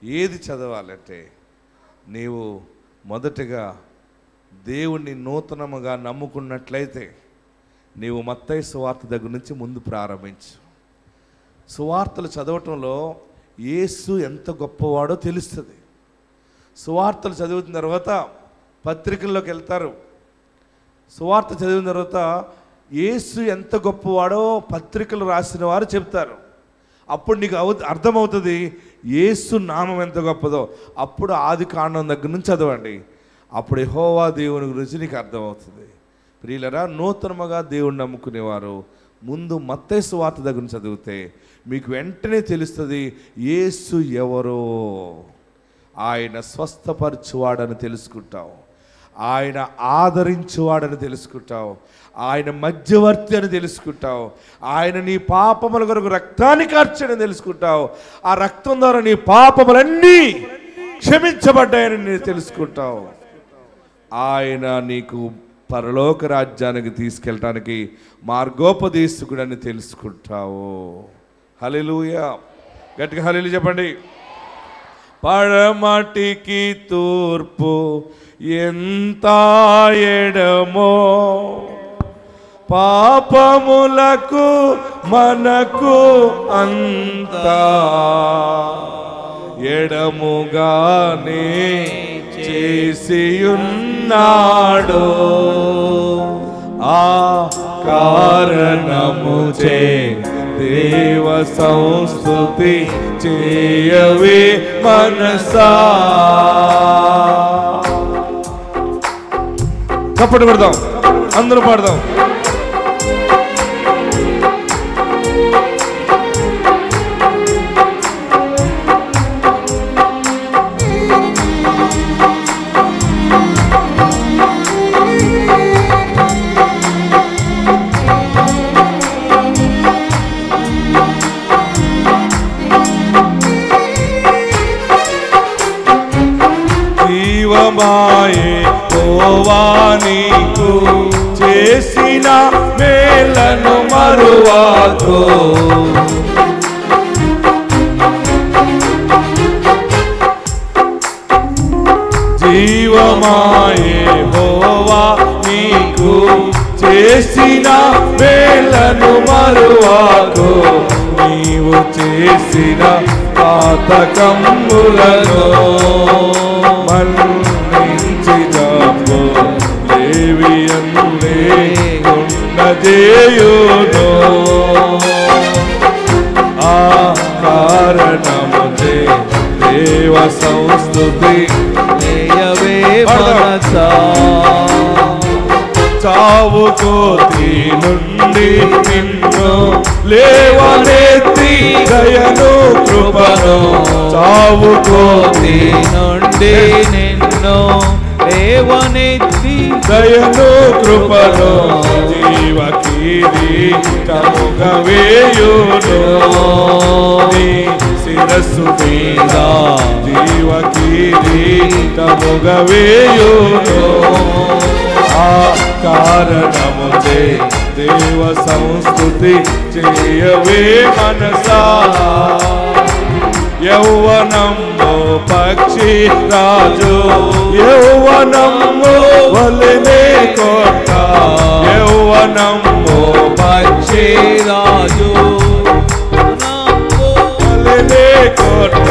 ఏది చదవాలంటే నీవు మొదటగా దేవుణ్ణి నూతనముగా నమ్ముకున్నట్లయితే నీవు మత్తయి సువార్త దగ్గర నుంచి ముందు ప్రారంభించు. సువార్తలు చదవటంలో యేసు ఎంత గొప్పవాడో తెలుస్తుంది. సువార్తలు చదివిన తర్వాత పత్రికల్లోకి వెళ్తారు. సువార్త చదివిన తర్వాత యేసు ఎంత గొప్పవాడో పత్రికలు రాసిన వారు చెప్తారు. అప్పుడు నీకు అర్థమవుతుంది యేసు నామం ఎంత గొప్పదో. అప్పుడు ఆదికాండం దగ్గర నుంచి చదవండి, అప్పుడు యెహోవా దేవుని గురించి నీకు అర్థమవుతుంది. ప్రియులరా, నూతనముగా దేవుణ్ణి నమ్ముకునేవారు ముందు మత్తయి సువార్త దగ్గర నుంచి చదివితే మీకు వెంటనే తెలుస్తుంది యేసు ఎవరో. ఆయన స్వస్థపరచువాడని తెలుసుకుంటావు, ఆయన ఆదరించువాడని తెలుసుకుంటావు, ఆయన మధ్యవర్తి అని తెలుసుకుంటావు, ఆయన నీ పాపముల కొరకు రక్తాన్ని కార్చని తెలుసుకుంటావు, ఆ రక్తం ద్వారా నీ పాపములన్నీ క్షమించబడ్డాయని నేను తెలుసుకుంటావు. ఆయన నీకు పరలోక రాజ్యానికి తీసుకెళ్ళటానికి మార్గోపదేశకుడని తెలుసుకుంటావు. హల్లెలూయా. గట్టిగా హల్లెలూయా చెప్పండి. పడమటికి తూర్పు ఎంత ఎడమో, పాపములకు మనకు అంత ఎడముగానే చేసియున్నాడు. ఆ కారణముచే దేవ సంస్తుతి చేయవే మనసా. చప్పటి కొడదాం, అందరూ పాడదాం. యెహోవా నీకు చేసిన మేలను మరువాకు. జీవమా యెహోవా నీకు చేసిన మేలను మరువాకు. నీవు చేసిన పాతకములను మన్నించినావు. లేవియన్లే ఉన్నదేయును. ఆ కారణముచే దేవ సంస్తుతి చేయవే మనసా. చావు కోతి నుండి నిన్ను లేవనెత్తి దయను కృపను. చావు కోతి నుండి నిన్ను లేవనెత్తి దయను కృపను. జీవ కిరీటముగా వేయును. నీ శిరస్సు మీద జీవ కిరీటముగా వేయును. ఆ కారణముచే దేవ సంస్తుతి చేయవే మనసా. యౌవనము పక్షి రాజు యౌవనము వలెనే కోట. యౌవనము పక్షి రాజు వలెనే కోట.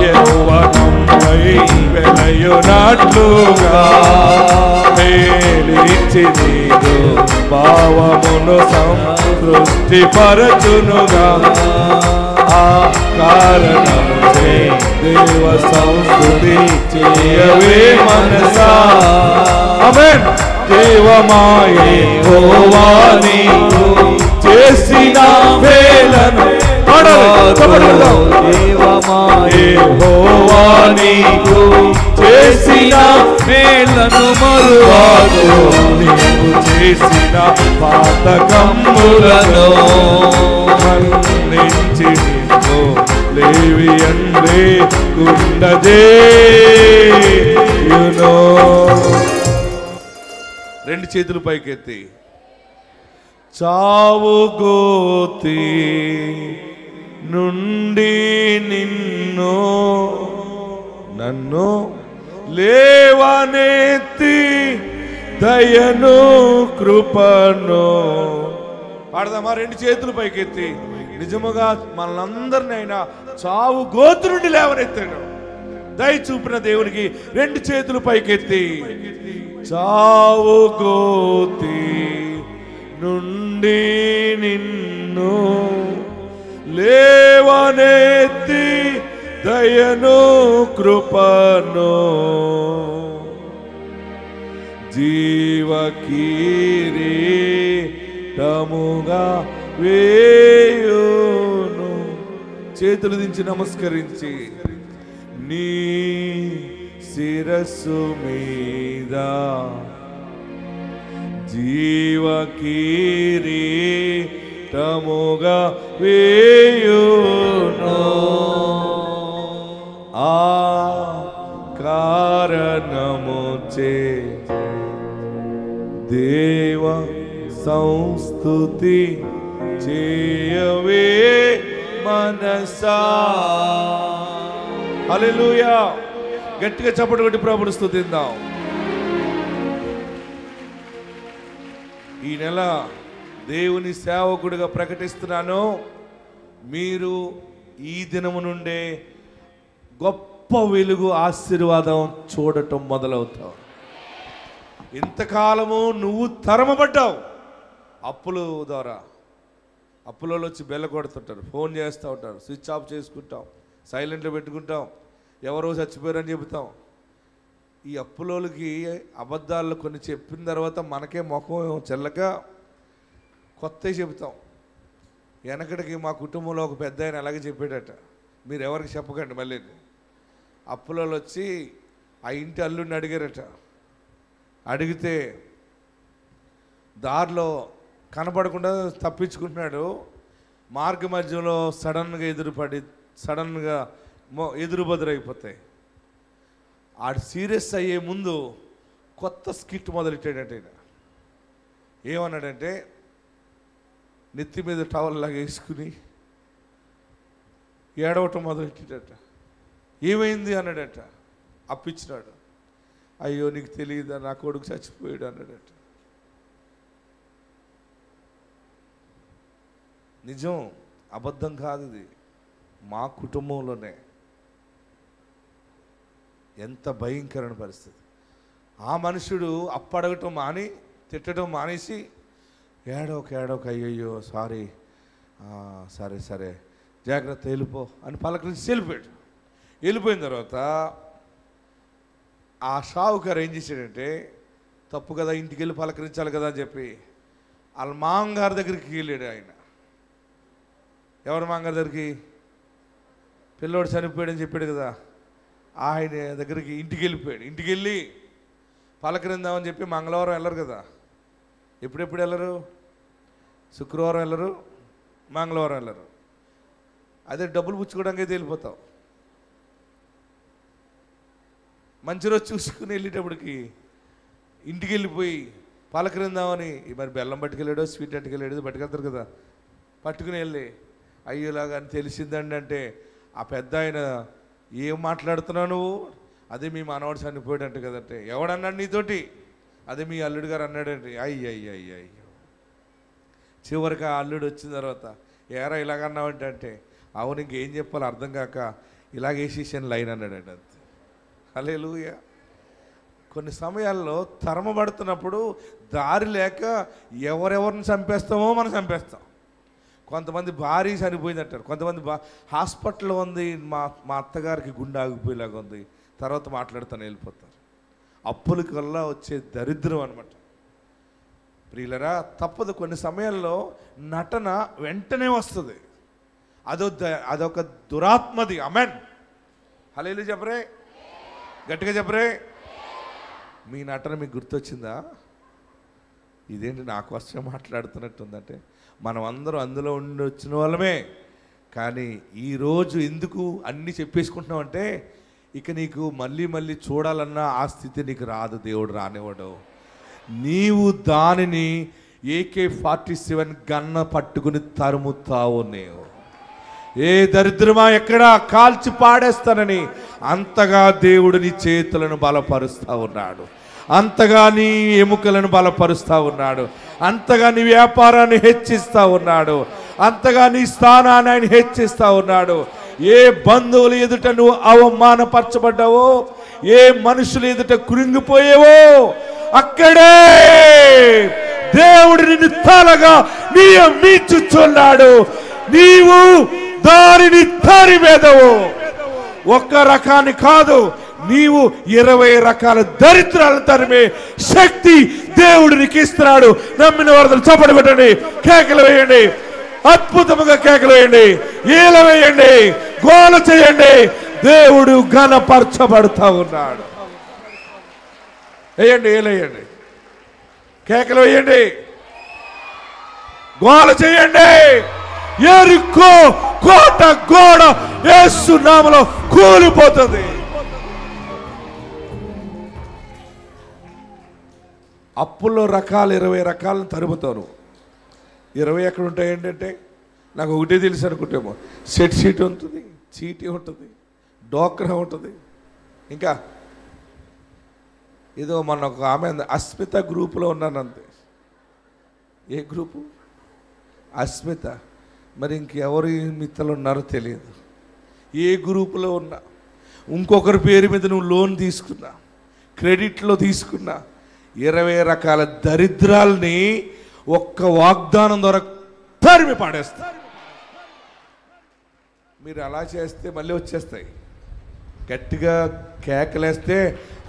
యౌవనమై వెలయునట్లుగా మేలిచి నీదు భావమును సంతృష్టి పరచునుగా. ఆ కారణముచే దేవ సంస్తుతి చేయవే మనసా. ఆమేన్. దేవమా యెహోవా నీకు చేసిన మేలను దేవమా యెహోవా నీకు చేసిన మేలను మరువాకు. నీవు చేసిన పాతకమ్ములను మన్నించి నిన్ను లేవియన్లే ఉండజేయును. రెండు చేతులు పైకెత్తి. చావు గోతి నుండి నిన్ను నన్ను లేవనెత్తి దయను కృపను. పాడదామా? రెండు చేతులు పైకెత్తి. నిజముగా మనందరినీ అయినా చావు గోతు నుండి లేవనెత్తాడు. దయ చూపిన దేవునికి రెండు చేతులు పైకెత్తి. చావు గోతి నుండి నిన్ను లేవనెత్తి దయను కృపను. జీవ కిరీటముగా వేయును. చేతులు దించి నమస్కరించి నీ శిరస్సు మీద జీవ కిరీటముగా వేయును. ఆ కారణముచే దేవ సంస్తుతి చేయవే మనసా. హల్లెలూయా. గట్టిగా చప్పట్లు కొట్టి ప్రభువుని స్తుతిద్దాం. ఈ నెల దేవుని సేవకుడిగా ప్రకటిస్తున్నాను. మీరు ఈ దినము నుండే గొప్ప వెలుగు ఆశీర్వాదం చూడటం మొదలవుతావు. ఇంతకాలము నువ్వు తరమబడ్డావు అప్పుల ద్వారా. అప్పులలో వచ్చి బెల్ల కొడుతుంటారు, ఫోన్ చేస్తూ ఉంటారు, స్విచ్ ఆఫ్ చేసుకుంటాం, సైలెంట్లో పెట్టుకుంటాం, ఎవరో చచ్చిపోయారని చెబుతాం. ఈ అప్పులోకి అబద్ధాలు కొన్ని చెప్పిన తర్వాత మనకే ముఖం చెల్లక కొత్తవి చెబుతాం. వెనకటికి మా కుటుంబంలో ఒక పెద్ద ఆయన అలాగే చెప్పాడట, మీరు ఎవరికి చెప్పకండి. మళ్ళీ అప్పులలో వచ్చి ఆ ఇంటి అల్లుడిని అడిగారట. అడిగితే దారిలో కనపడకుండా తప్పించుకుంటున్నాడు. మార్గ మధ్యలో సడన్గా ఎదురుపడి సడన్గా ఎదురుబదురైపోతాయి. ఆడు సీరియస్ అయ్యే ముందు కొత్త స్కిట్ మొదలెట్టాడంటే ఆయన ఏమన్నాడంటే, నెత్తి మీద టవల్ లాగా వేసుకుని ఏడవటం మొదలెట్టాడట. ఏమైంది అన్నాడట. అప్పిచ్చినాడు. అయ్యో నీకు తెలియదా, నా కొడుకు చచ్చిపోయాడు అన్నాడట. నిజం, అబద్ధం కాదు ఇది. మా కుటుంబంలోనే ఎంత భయంకరమైన పరిస్థితి. ఆ మనుషుడు అప్పడగటం మాని తిట్టడం మానేసి ఏడోక అయ్యయ్యో సారీ, సరే సరే జాగ్రత్త వెళ్ళిపో అని పలకరించి వెళ్ళిపోయాడు. వెళ్ళిపోయిన తర్వాత ఆ షావుకారు ఏం చేశాడంటే, తప్పు కదా ఇంటికి వెళ్ళి పలకరించాలి కదా అని చెప్పి వాళ్ళ మామగారి దగ్గరికి వెళ్ళాడు. ఆయన ఎవరి మామగారి దగ్గరికి? పిల్లోడు చనిపోయాడని చెప్పాడు కదా, ఆయన దగ్గరికి ఇంటికి వెళ్ళిపోయాడు. ఇంటికి వెళ్ళి పలకరిందామని చెప్పి మంగళవారం వెళ్ళరు కదా, ఎప్పుడెప్పుడు వెళ్ళరు? శుక్రవారం వెళ్ళరు, మంగళవారం వెళ్ళరు. అదే డబ్బులు పుచ్చుకోవడానికి అయితే వెళ్ళిపోతాం. మంచి రోజు చూసుకుని వెళ్ళేటప్పటికి ఇంటికి వెళ్ళిపోయి పలకరిందామని మరి బెల్లం పట్టుకెళ్ళాడో స్వీట్ పట్టుకెళ్ళాడో పట్టుకెళ్తారు కదా, పట్టుకుని వెళ్ళి అయ్యేలాగా అని తెలిసిందండి అంటే ఆ పెద్ద ఆయన ఏం మాట్లాడుతున్నావు నువ్వు? అదే మీ మనవాడు చనిపోయాడంటే కదంటే. ఎవడన్నాడు నీతోటి? అదే మీ అల్లుడు గారు అన్నాడంటే. అయ్యో చివరికి ఆ అల్లుడు వచ్చిన తర్వాత ఏరా ఇలాగన్నావంటే అంటే అవును ఇంకేం చెప్పాలో అర్థం కాక ఇలాగేసేసాను లైన్ అన్నాడండి. అంతే. హల్లెలూయా. కొన్ని సమయాల్లో తరమబడుతున్నప్పుడు దారి లేక ఎవరెవరిని చంపేస్తామో మనం చంపేస్తాం. కొంతమంది భార్య చనిపోయింది అంటారు, కొంతమంది హాస్పిటల్లో ఉంది, మా అత్తగారికి గుండె ఆగిపోయేలాగా ఉంది, తర్వాత మాట్లాడుతాను వెళ్ళిపోతారు. అప్పులకి వల్ల వచ్చే దరిద్రం అనమాట. ప్రియులరా, తప్పదు. కొన్ని సమయాల్లో నటన వెంటనే వస్తుంది. అదొక దురాత్మది. ఆమేన్. హల్లెలూయా చెప్పరే, గట్టిగా చెప్పరే. మీ నటన మీకు గుర్తొచ్చిందా? ఇదేంటి నా కోసం మాట్లాడుతున్నట్టుందంటే మనం అందరం అందులో ఉండి వచ్చిన వాళ్ళమే. కానీ ఈరోజు ఎందుకు అన్నీ చెప్పేసుకుంటున్నామంటే ఇక నీకు మళ్ళీ చూడాలన్న ఆ స్థితి నీకు రాదు. దేవుడు రానివ్వడు. నీవు దానిని AK-47 గన్న పట్టుకుని తరుముతావు. నీవు ఏ దరిద్రమా ఎక్కడా కాల్చి పాడేస్తానని అంతగా దేవుడు నీ చేతులను బలపరుస్తూ ఉన్నాడు, అంతగా నీ ఎముకలను బలపరుస్తూ ఉన్నాడు, అంతగా నీ వ్యాపారాన్ని హెచ్చిస్తూ ఉన్నాడు, అంతగా నీ స్థానాన్ని ఆయన హెచ్చిస్తూ ఉన్నాడు. ఏ బంధువుల ఎదుట నువ్వు అవమానపరచబడ్డావో, ఏ మనుషుల ఎదుట కృంగిపోయేవో అక్కడే దేవుడు నిన్ను తలగా నియమించుచున్నాడు. నీవు దారిని తరిమేదవు. ఒక్క రకాన్ని కాదు, నీవు 20 రకాల దరిద్రాలను తరిమే శక్తి దేవుడు నీకు ఇస్తున్నాడు. నమ్మిన వారు చప్పట్లు కొట్టండి, కేకలు వేయండి, అద్భుతముగా కేకలు వేయండి, ఈల వేయండి, గోల చేయండి. దేవుడు ఘనపరచబడుతూ ఉన్నాడు. వేయండి, ఏలేయండి, కేకలు వేయండి, గోల చేయండి. యెరికో కోట గోడ యేసు నామములో కూలిపోతుంది. అప్పుల్లో రకాలు 20 రకాలను తరుముతాను. 20 ఎక్కడ ఉంటాయి ఏంటంటే నాకు ఒకటే తెలుసు అనుకుంటేమో, సెట్ షీట్ ఉంటుంది, చీటీ ఉంటుంది, డోక్రా ఉంటుంది, ఇంకా ఏదో మన ఒక ఆమె అస్మిత గ్రూపులో ఉన్నాను అంతే. ఏ గ్రూపు? అస్మిత. మరి ఇంకెవరు మిత్రులు ఉన్నారో తెలియదు. ఏ గ్రూపులో ఉన్నా ఇంకొకరి పేరు మీద నువ్వు లోన్ తీసుకున్నా, క్రెడిట్లో తీసుకున్నా, 20 రకాల దరిద్రాల్ని ఒక్క వాగ్దానం ద్వారా తరిమి పాడేస్తా. మీరు అలా చేస్తే మళ్ళీ వచ్చేస్తాయి. గట్టిగా కేకలేస్తే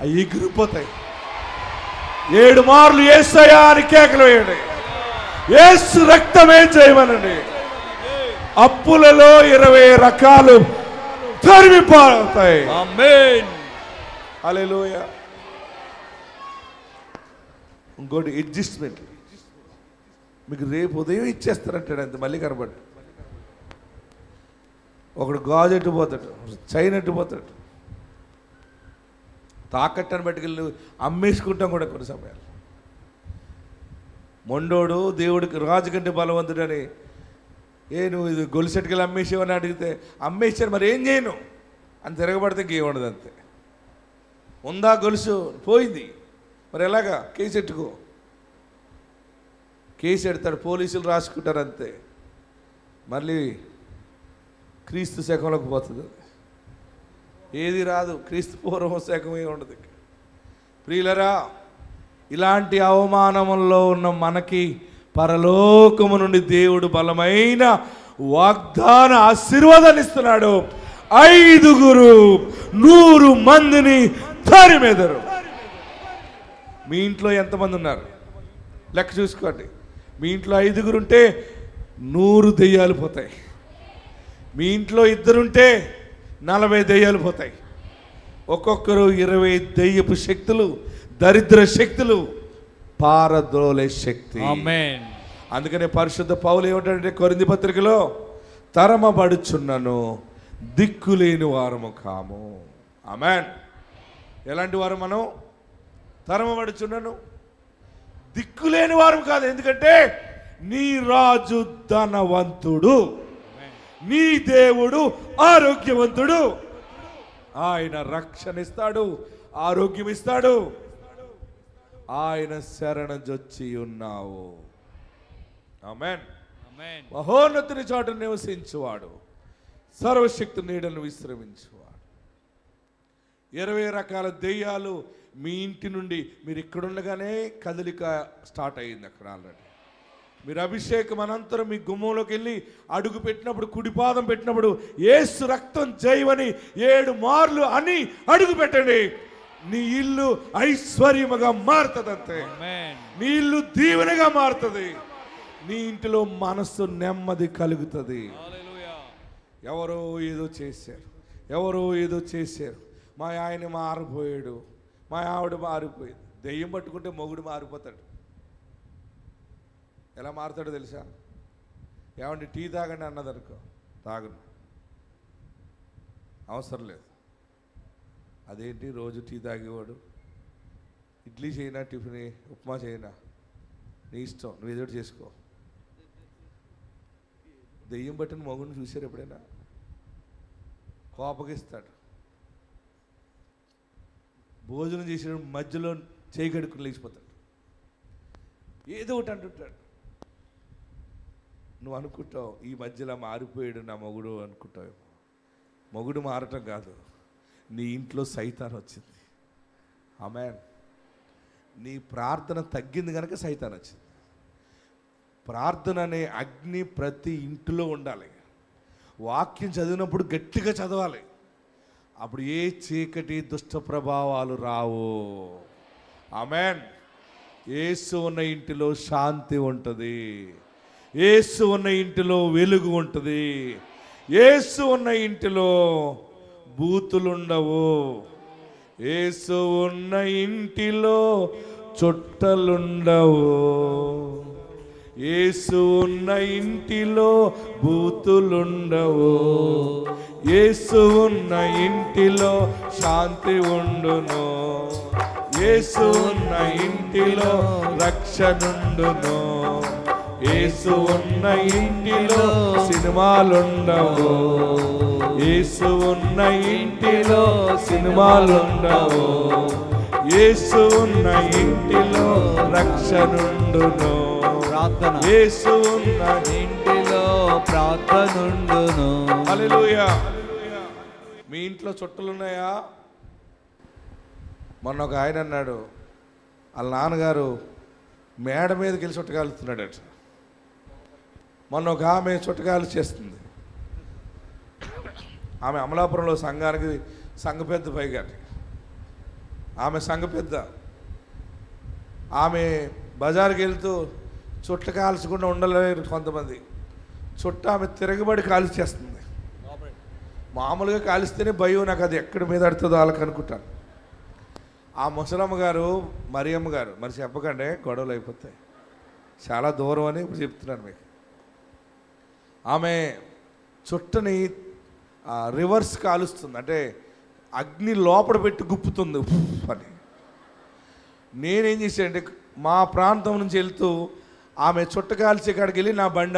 అవి ఎగిరిపోతాయి. 7 మార్లు యేసయ్యా అని కేకలు వేయండి. యేసు రక్తం ఏం చేయమనండి. అప్పులలో 20 రకాలు తరిమిపోతాయి. ఆమేన్. హల్లెలూయా. ఇంకోటి అడ్జస్ట్మెంట్. మీకు రేపు ఉదయం ఇచ్చేస్తారంటాడు, అంత మళ్ళీ కనబడి. ఒకడు గాజు ఎట్టుపోతాడు, చైన్ ఎట్టుపోతాడు, తాకట్టని బట్టుకెళ్ళి అమ్మేసుకుంటాం కూడా కొన్ని సమయాలు. మొండోడు దేవుడికి రాజు కంటే బలవంతుడని, నువ్వు ఇది గొలుసెట్టుకెళ్ళి అమ్మేసేవని అడిగితే అమ్మేసాను మరి ఏం చేయను అని తిరగబడితే గేయఉండదు. అంతే. ఉందా గొలుసు, పోయింది, మరి ఎలాగా? కేసు ఎట్టుకో. కేసు ఎడతాడు, పోలీసులు రాసుకుంటారు, అంతే. మళ్ళీ క్రీస్తు శకంలోకి పోతుంది. ఏది రాదు, క్రీస్తు పూర్వం శకమే ఉండదు. ప్రియులరా, ఇలాంటి అవమానంలో ఉన్న మనకి పరలోకము నుండి దేవుడు బలమైన వాగ్దాన ఆశీర్వాదాన్ని ఇస్తున్నాడు. 5 100 మందిని తరిమెదరు. మీ ఇంట్లో ఎంతమంది ఉన్నారు లెక్క చూసుకోండి. మీ ఇంట్లో 5 ఉంటే 100 దెయ్యాలు పోతాయి. మీ ఇంట్లో 2 ఉంటే 40 దెయ్యాలు పోతాయి. ఒక్కొక్కరు 20 దెయ్యపు శక్తులు, దరిద్ర శక్తులు పారద్రోలే శక్తి. ఆమేన్. అందుకనే పరిశుద్ధ పౌలు ఏమంటాడంటే కొరింథీ పత్రికలో, తరమబడుచున్నను దిక్కులేని వారము కాము. ఆమేన్. ఎలాంటి వారు మనం? తరమబడుచున్నను దిక్కులేని వారం కాదు. ఎందుకంటే నీ రాజు ధనవంతుడు, నీ దేవుడు ఆరోగ్యవంతుడు. ఆయన రక్షణ ఇస్తాడు, ఆరోగ్యం ఇస్తాడు. ఆయన శరణజొచ్చి ఉన్నావు. ఆమేన్. ఆమేన్. మహోన్నతుని చోట నివసించువాడు, సర్వశక్తి నీడను విశ్రమించువాడు. 20 రకాల దెయ్యాలు మీ ఇంటి నుండి, మీరు ఇక్కడుండగానే కదలిక స్టార్ట్ అయ్యింది అక్కడ ఆల్రెడీ. మీరు అభిషేకం అనంతరం మీ గుమ్మంలోకి వెళ్ళి అడుగు పెట్టినప్పుడు, కుడిపాదం పెట్టినప్పుడు యేసు రక్తం జయమని 7 మార్లు అని అడుగు పెట్టండి. నీ ఇల్లు ఐశ్వర్యముగా మారుతుంది. అంతే. నీ ఇల్లు దీవెనగా మారుతుంది. నీ ఇంటిలో మనస్సు నెమ్మది కలుగుతుంది. ఎవరో ఏదో చేశారు, ఎవరో ఏదో చేశారు, మా ఆయన మారిపోయాడు, మా ఆవిడ మారిపోయింది. దెయ్యం పట్టుకుంటే మొగుడు మారిపోతాడు. ఎలా మారుతాడో తెలుసా? ఏమంటే టీ తాగండి అన్నదనుకో, తాగను, అవసరం లేదు. అదేంటి రోజు టీ తాగేవాడు? ఇడ్లీ చేయనా, టిఫిన్ ఉప్మా చేయనా, నీ ఇష్టం, నువ్వు ఏదో చేసుకో. దెయ్యం పట్టిన మొగుడిని చూశారు ఎప్పుడైనా? కోపగిస్తాడు. భోజనం చేసిన మధ్యలో చేయి కడుక్కుని లేచిపోతాడు. ఏదో ఒకటి అంటుంటాడు. నువ్వు అనుకుంటావు ఈ మధ్యలో మారిపోయాడు నా మొగుడు అనుకుంటావు. మొగుడు మారటం కాదు, నీ ఇంట్లో సైతాన్ వచ్చింది. ఆమేన్. నీ ప్రార్థన తగ్గింది కనుక సైతాన్ వచ్చింది. ప్రార్థన అనే అగ్ని ప్రతి ఇంటిలో ఉండాలి. వాక్యం చదివినప్పుడు గట్టిగా చదవాలి. అప్పుడు ఏ చీకటి దుష్ట ప్రభావాలు రావు. ఆమేన్. యేసు ఉన్న ఇంటిలో శాంతి ఉంటుంది. యేసు ఉన్న ఇంటిలో వెలుగు ఉంటుంది. యేసు ఉన్న ఇంటిలో బూతులుండవు. యేసు ఉన్న ఇంటిలో చుట్టలుండవు. యేసు ఉన్న ఇంటిలో బూతులుండవు. యేసు ఉన్న ఇంటిలో శాంతి ఉండును. యేసు ఉన్న ఇంటిలో రక్షణుండును. యేసు ఉన్న ఇంటిలో సినిమాలుండవు. యేసు ఉన్న ఇంటిలో సినిమాలుండవు. యేసు ఉన్న ఇంటిలో రక్షణుండును. యేసు ఉన్న ఇంటిలో ప్రార్థనుండును. హల్లెలూయా. మీ ఇంట్లో చుట్టలు ఉన్నాయా? మొన్న ఒక ఆయన అన్నాడు, వాళ్ళ నాన్నగారు మేడ మీదకి వెళ్ళి చుట్టకాలుతున్నాడట. మొన్న ఒక ఆమె చుట్టకాలు చేస్తుంది. ఆమె అమలాపురంలో సంఘానికి సంఘ పెద్ద పైగా, ఆమె సంఘ పెద్ద. ఆమె బజార్కి వెళ్తూ చుట్ట కాల్చకుండా ఉండలేరు కొంతమంది. చుట్ట ఆమె తిరగబడి కాల్చేస్తుంది. మామూలుగా కాలిస్తేనే భయం, నాకు అది ఎక్కడి మీద పడుతుందో వాళ్ళకి అనుకుంటాను. ఆ ముసలమ్మ గారు, మరియమ్మ గారు, మరి చెప్పకండి గొడవలు అయిపోతాయి, చాలా దూరం అని ఇప్పుడు చెప్తున్నాను మీకు. ఆమె చుట్టని రివర్స్ కాలుస్తుంది, అంటే అగ్ని లోపల పెట్టి గుప్పుతుంది అని. నేనేం చేశానంటే మా ప్రాంతం నుంచి వెళ్తూ ఆమె చుట్ట కాల్చే కాడికి వెళ్ళి నా బండ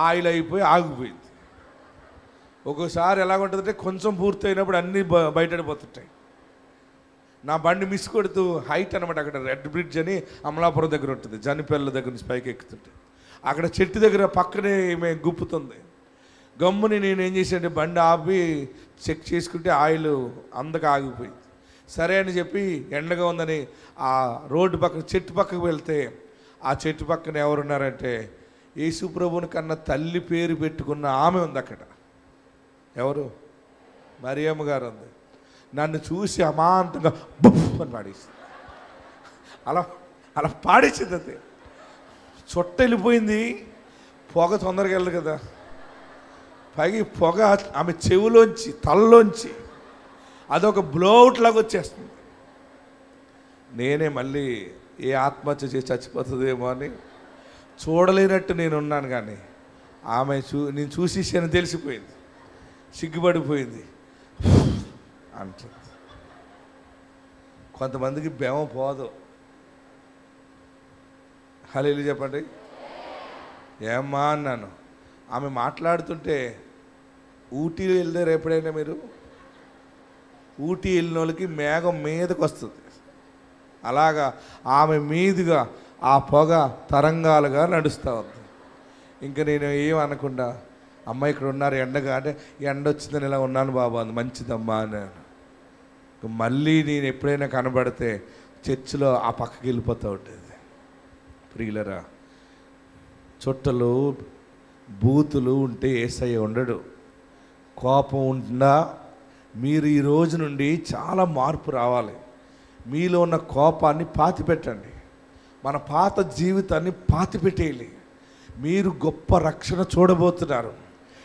ఆయిల్ అయిపోయి ఆగిపోయింది. ఒక్కోసారి ఎలాగుంటుందంటే కొంచెం పూర్తి అయినప్పుడు అన్నీ బయటపడిపోతుంటాయి. నా బండి మిస్ కొడుతూ హైట్ అనమాట, అక్కడ రెడ్ బ్రిడ్జ్ అని అమలాపురం దగ్గర ఉంటుంది, జనిపల్ల దగ్గర నుంచి పైకి ఎక్కుతుంటే అక్కడ చెట్టు దగ్గర పక్కనే ఈమె గుప్పుతుంది. గమ్ముని నేను ఏం చేశానంటే బండి ఆపి చెక్ చేసుకుంటే ఆయిల్ అందక ఆగిపోయింది. సరే అని చెప్పి ఎండగా ఉందని ఆ రోడ్డు పక్కన చెట్టు పక్కకు వెళ్తే ఆ చెట్టు పక్కన ఎవరున్నారంటే యేసుప్రభుని కన్నా తల్లి పేరు పెట్టుకున్న ఆమె ఉంది అక్కడ. ఎవరు? మరియమ్మ గారు ఉంది. నన్ను చూసి అమాంతంగా బుఫ్ అని పాడేసింది. అలా అలా పాడేసింది. అంతే, చుట్ట వెళ్ళిపోయింది. పొగ తొందరగా వెళ్ళదు కదా, పైకి పొగ ఆమె చెవులోంచి తలలోంచి అదొక బ్లోఅవుట్ లాగా వచ్చేస్తుంది. నేనే మళ్ళీ ఏ ఆత్మహత్య చేసి చచ్చిపోతుందేమో అని చూడలేనట్టు నేను ఉన్నాను. కానీ ఆమె నేను చూసేసాను, తెలిసిపోయింది, సిగ్గుపడిపోయింది అంటుంది. కొంతమందికి బెమ పోదు. హల్లెలూయా చెప్పండి. ఏమ్మా అన్నాను. ఆమె మాట్లాడుతుంటే ఊటీ వెళ్ళారు ఎప్పుడైనా మీరు? ఊటీ వెళ్ళిన వాళ్ళకి మేఘం మీదకి వస్తుంది, అలాగా ఆమె మీదుగా ఆ పొగ తరంగాలుగా నడుస్తూ ఉంది. ఇంకా నేను ఏమనకుండా, అమ్మ ఇక్కడ ఉన్నారు ఎండగా అంటే, ఎండ వచ్చిందని ఇలా ఉన్నాను బాబా అంది. మంచిదమ్మా అన్నాను. మళ్ళీ నేను ఎప్పుడైనా కనబడితే చర్చిలో ఆ పక్కకి వెళ్ళిపోతూ ఉంటుంది. ప్రియులరా, చుట్టలు బూతులు ఉంటే యేసయ్య ఉండడు. కోపం ఉంటుందా? మీరు ఈ రోజు నుండి చాలా మార్పు రావాలి. మీలో ఉన్న కోపాన్ని పాతిపెట్టండి. మన పాత జీవితాన్ని పాతిపెట్టేయాలి. మీరు గొప్ప రక్షణ చూడబోతున్నారు.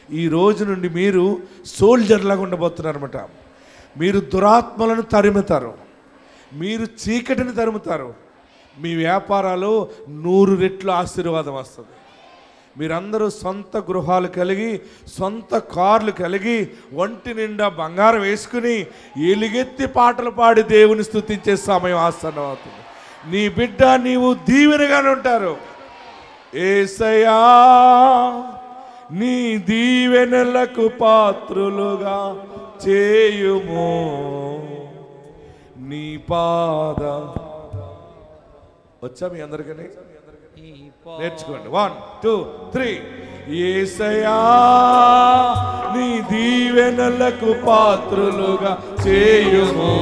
ఈ రోజు నుండి మీరు సోల్జర్లాగా ఉండబోతున్నారు అనమాట. మీరు దురాత్మలను తరుముతారు, మీరు చీకటిని తరుముతారు. మీ వ్యాపారాలు 100 రెట్లు ఆశీర్వాదం వస్తుంది. మీరందరూ సొంత గృహాలు కలిగి, సొంత కార్లు కలిగి, ఒంటి నిండా బంగారం వేసుకుని ఎలుగెత్తి పాటలు పాడి దేవుని స్తుతించే సమయం ఆసన్నం అవుతుంది. నీ బిడ్డ నీవు దీవెనగానే ఉంటారు. యేసయ్యా నీ దీవెనలకు పాత్రులుగా చేయుము, నీ పాద. వచ్చా మీ అందరికీ? నేర్చుకోండి. 1 2 3. యేసయ్యా నీ దీవెనలకు పాత్రులుగా చేయుము,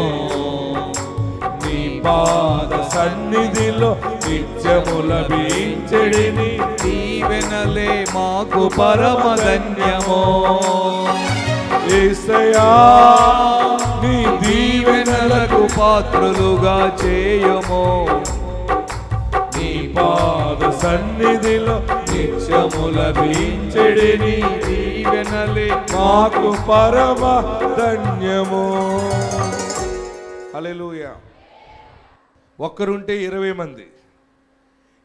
నీ పాద సన్నిధిలో నిత్యముల బీంచెడిని దీవెనలే మాకు పరమధన్యమో. యేసయ్యా నీ దీవెనలకు పాత్రులుగా చేయము, నీ పాద సన్నిధిలో నిత్యముల బీంచెడిని దీవెనలే మాకు పరమ ధన్యము. హల్లెలూయా. ఒక్కరుంటే 20 మంది,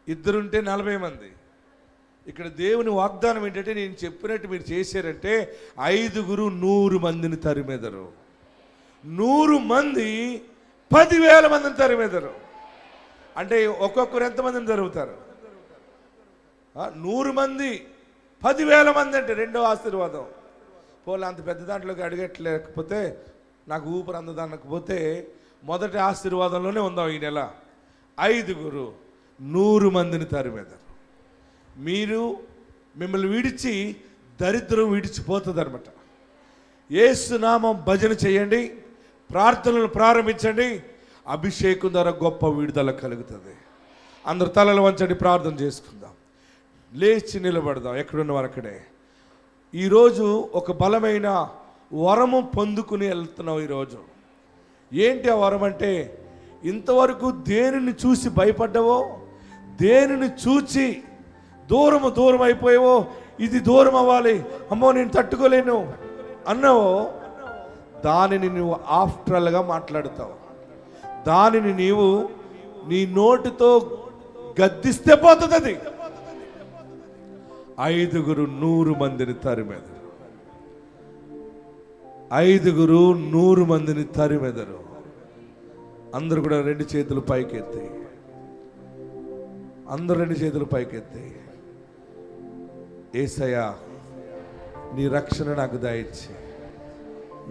ఇద్దరుంటే 40 మంది. ఇక్కడ దేవుని వాగ్దానం ఏంటంటే, నేను చెప్పినట్టు మీరు చేశారంటే 5 100 మందిని తరిమెదరు, 100 మంది 10,000 మందిని తరిమెదరు. అంటే ఒక్కొక్కరు ఎంతమందిని తరుగుతారు? 100 మంది 10,000 మంది అంటే రెండో ఆశీర్వాదం. పోలే అంత పెద్ద దాంట్లోకి అడిగట్లేకపోతే, నాకు ఊపిరి అందదనకపోతే మొదటి ఆశీర్వాదంలోనే ఉందాం ఈ నెల. 5 100 మందిని తరిమెదరు. మీరు మిమ్మల్ని విడిచి దరిద్రం విడిచిపోతుంది అనమాట. యేసు నామం భజన చేయండి, ప్రార్థనలు ప్రారంభించండి. అభిషేకం ద్వారా గొప్ప విడుదల కలుగుతుంది. అందరు తలలు వంచండి, ప్రార్థన చేసుకుందాం. లేచి నిలబడదాం ఎక్కడున్న వారు అక్కడే. ఈరోజు ఒక బలమైన వరము పొందుకుని వెళ్తున్నావు. ఈరోజు ఏంటి ఆ వరం అంటే, ఇంతవరకు దేనిని చూసి భయపడ్డావో, దేనిని చూచి దూరం అయిపోయావో, ఇది దూరం అవ్వాలి, అమ్మో నేను తట్టుకోలేను అన్నావో, దానిని నువ్వు ఆఫ్టర్గా మాట్లాడుతావు. దానిని నీవు నీ నోటితో గద్దిస్తే పోతుంది. అది 5 100 మందిని తరిమెదరు. 5 100 మందిని తరిమెదరు. అందరూ కూడా 2 చేతులు పైకెత్తి, అందరూ 2 చేతులు పైకెత్తి, యేసయ్యా నీ రక్షణ నాకు దయచి,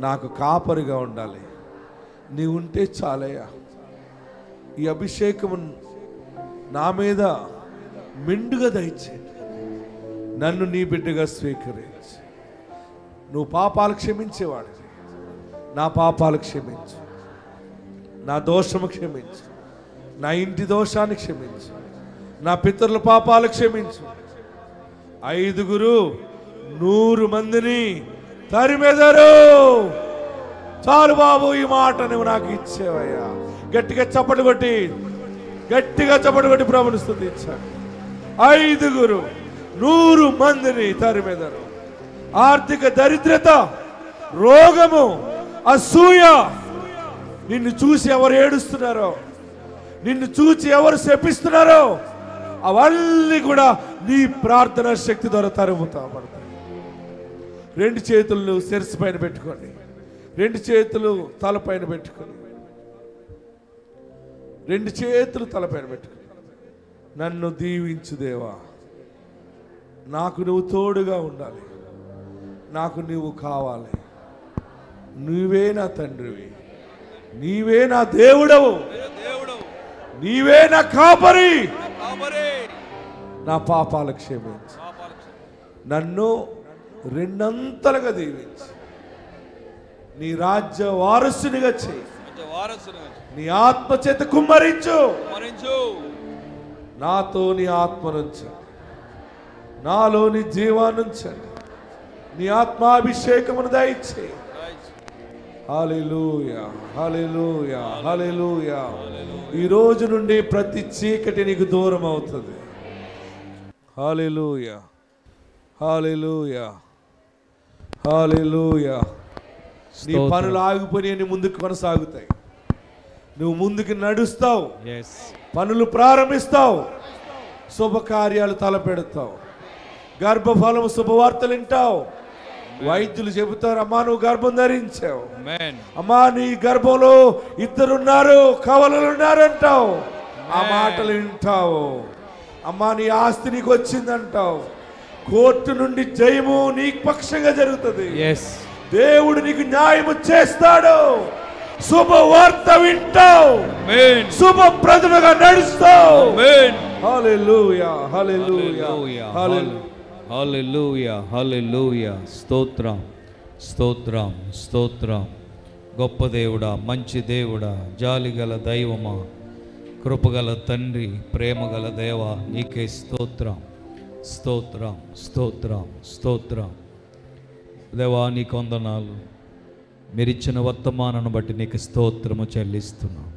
నాకు కాపరిగా ఉండాలి, నీ ఉంటే చాలయ్యా. ఈ అభిషేకము నా మీద మెండుగా దయచేయండి. నన్ను నీ బిడ్డగా స్వీకరించి, నువ్వు పాపాలు క్షమించేవాడు. నా పాపాలు క్షమించు, నా దోషము క్షమించు, నా ఇంటి దోషాన్ని క్షమించు, నా పితరుల పాపాలు క్షమించు. 5 100 మందిని తరిమెదరు. చాలు బాబు, ఈ మాట నువ్వు నాకు ఇచ్చేవయ్యా. గట్టిగా చప్పట్లు కొట్టి ప్రభుని స్తుతించాడు. 5 100 మందిని తరిమెదరు. ఆర్థిక దరిద్రత, రోగము, అసూయ, నిన్ను చూసి ఎవరు ఏడుస్తున్నారో, నిన్ను చూసి ఎవరు శపిస్తున్నారో, అవన్నీ కూడా నీ ప్రార్థనా శక్తి ద్వారా తరుముతాబడతాయి. 2 చేతులు శిరస్సు పైన పెట్టుకోండి, 2 చేతులు తలపైన పెట్టుకొని, 2 చేతులు తలపైన పెట్టుకొని, నన్ను దీవించు దేవా, నాకు నువ్వు తోడుగా ఉండాలి, నాకు నువ్వు కావాలి, నువ్వే నా తండ్రివి, నీవే నా దేవుడవు, నీవే నా కాపరి, నా పాపాలు క్షమించు, నన్ను 2 అంతలుగా దీవించు, నీ రాజ్య వారసునిగా చేయి, నీ ఆత్మ చేత కుమ్మరించు, నాతో నీ ఆత్మనుంచండి, నాలో నీ జీవాన్నుంచండి, నీ ఆత్మాభిషేకమును దయచేయి. హల్లెలూయా, హల్లెలూయా, హల్లెలూయా. ఈ రోజు నుండి ప్రతి చీకటి నీకు దూరం అవుతుంది. హల్లెలూయా, హల్లెలూయా, హల్లెలూయా. నీ పనులు ఆగిపోయి నీ ముందుకు కొనసాగుతాయి. నువ్వు ముందుకు నడుస్తావు, పనులు ప్రారంభిస్తావు, శుభకార్యాలు తలపెడతావు, గర్భఫలము శుభవార్తలు వింటావు. వైద్యులు చెబుతారు, అమ్మా నువ్వు గర్భం ధరించావు, అమ్మా నీ గర్భంలో 2 ఉన్నారు, కవలలు ఉన్నారు అంటావు. ఆ మాటలు వింటావు. అమ్మా నీ ఆస్తి నీకు వచ్చిందంటావు. కోర్టు నుండి జయము నీ పక్షంగా జరుగుతుంది. దేవుడు నీకు న్యాయము చేస్తాడు. శుభవార్త వింటావు, శుభప్రదముగా నడుస్తావు. హల్లెలూయా, హల్లెలూయా, హల్లెలూయా, హల్లెలూయా, హల్లెలూయా. స్తోత్రం, స్తోత్రం, స్తోత్రం. గొప్ప దేవుడా, మంచి దేవుడా, జాలిగల దైవమా, కృపగల తండ్రి, ప్రేమగల దేవా, నీకే స్తోత్రం, స్తోత్రం, స్తోత్రం, స్తోత్రం. దేవా నీకు వందనాలు. మీరిచ్చిన వర్తమానాన్ని బట్టి నీకు స్తోత్రము చెల్లిస్తున్నాం.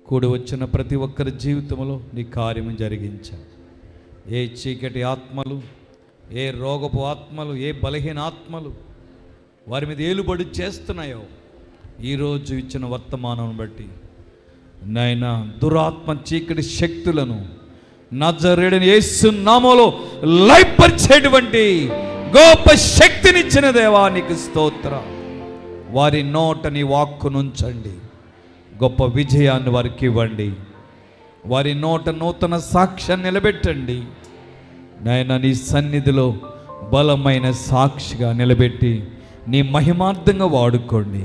కూడి వచ్చిన ప్రతి ఒక్కరి జీవితంలో నీ కార్యము జరిగించావు. ఏ చీకటి ఆత్మలు, ఏ రోగపు ఆత్మలు, ఏ బలహీన ఆత్మలు వారి మీద ఏలుబడి చేస్తున్నాయో ఈరోజు ఇచ్చిన వర్తమానం బట్టి నాయనా దురాత్మ చీకటి శక్తులను నజరేయుడైన యేసు నామములో లయపరిచేటువంటి గొప్ప శక్తినిచ్చిన దేవా నీకు స్తోత్రం. వారి నోట నీ వాక్కునుంచండి, గొప్ప విజయాన్ని వారికి ఇవ్వండి. వారి నోట నూతన సాక్ష్యాన్ని నిలబెట్టండి నాయన. నీ సన్నిధిలో బలమైన సాక్షిగా నిలబెట్టి నీ మహిమార్థంగా వాడుకోండి.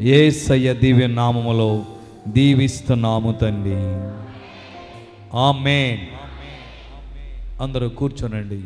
యేసయ్య దివ్య నామములో దీవిస్తున్నాము తండ్రి. ఆమేన్. అందరూ కూర్చోనండి.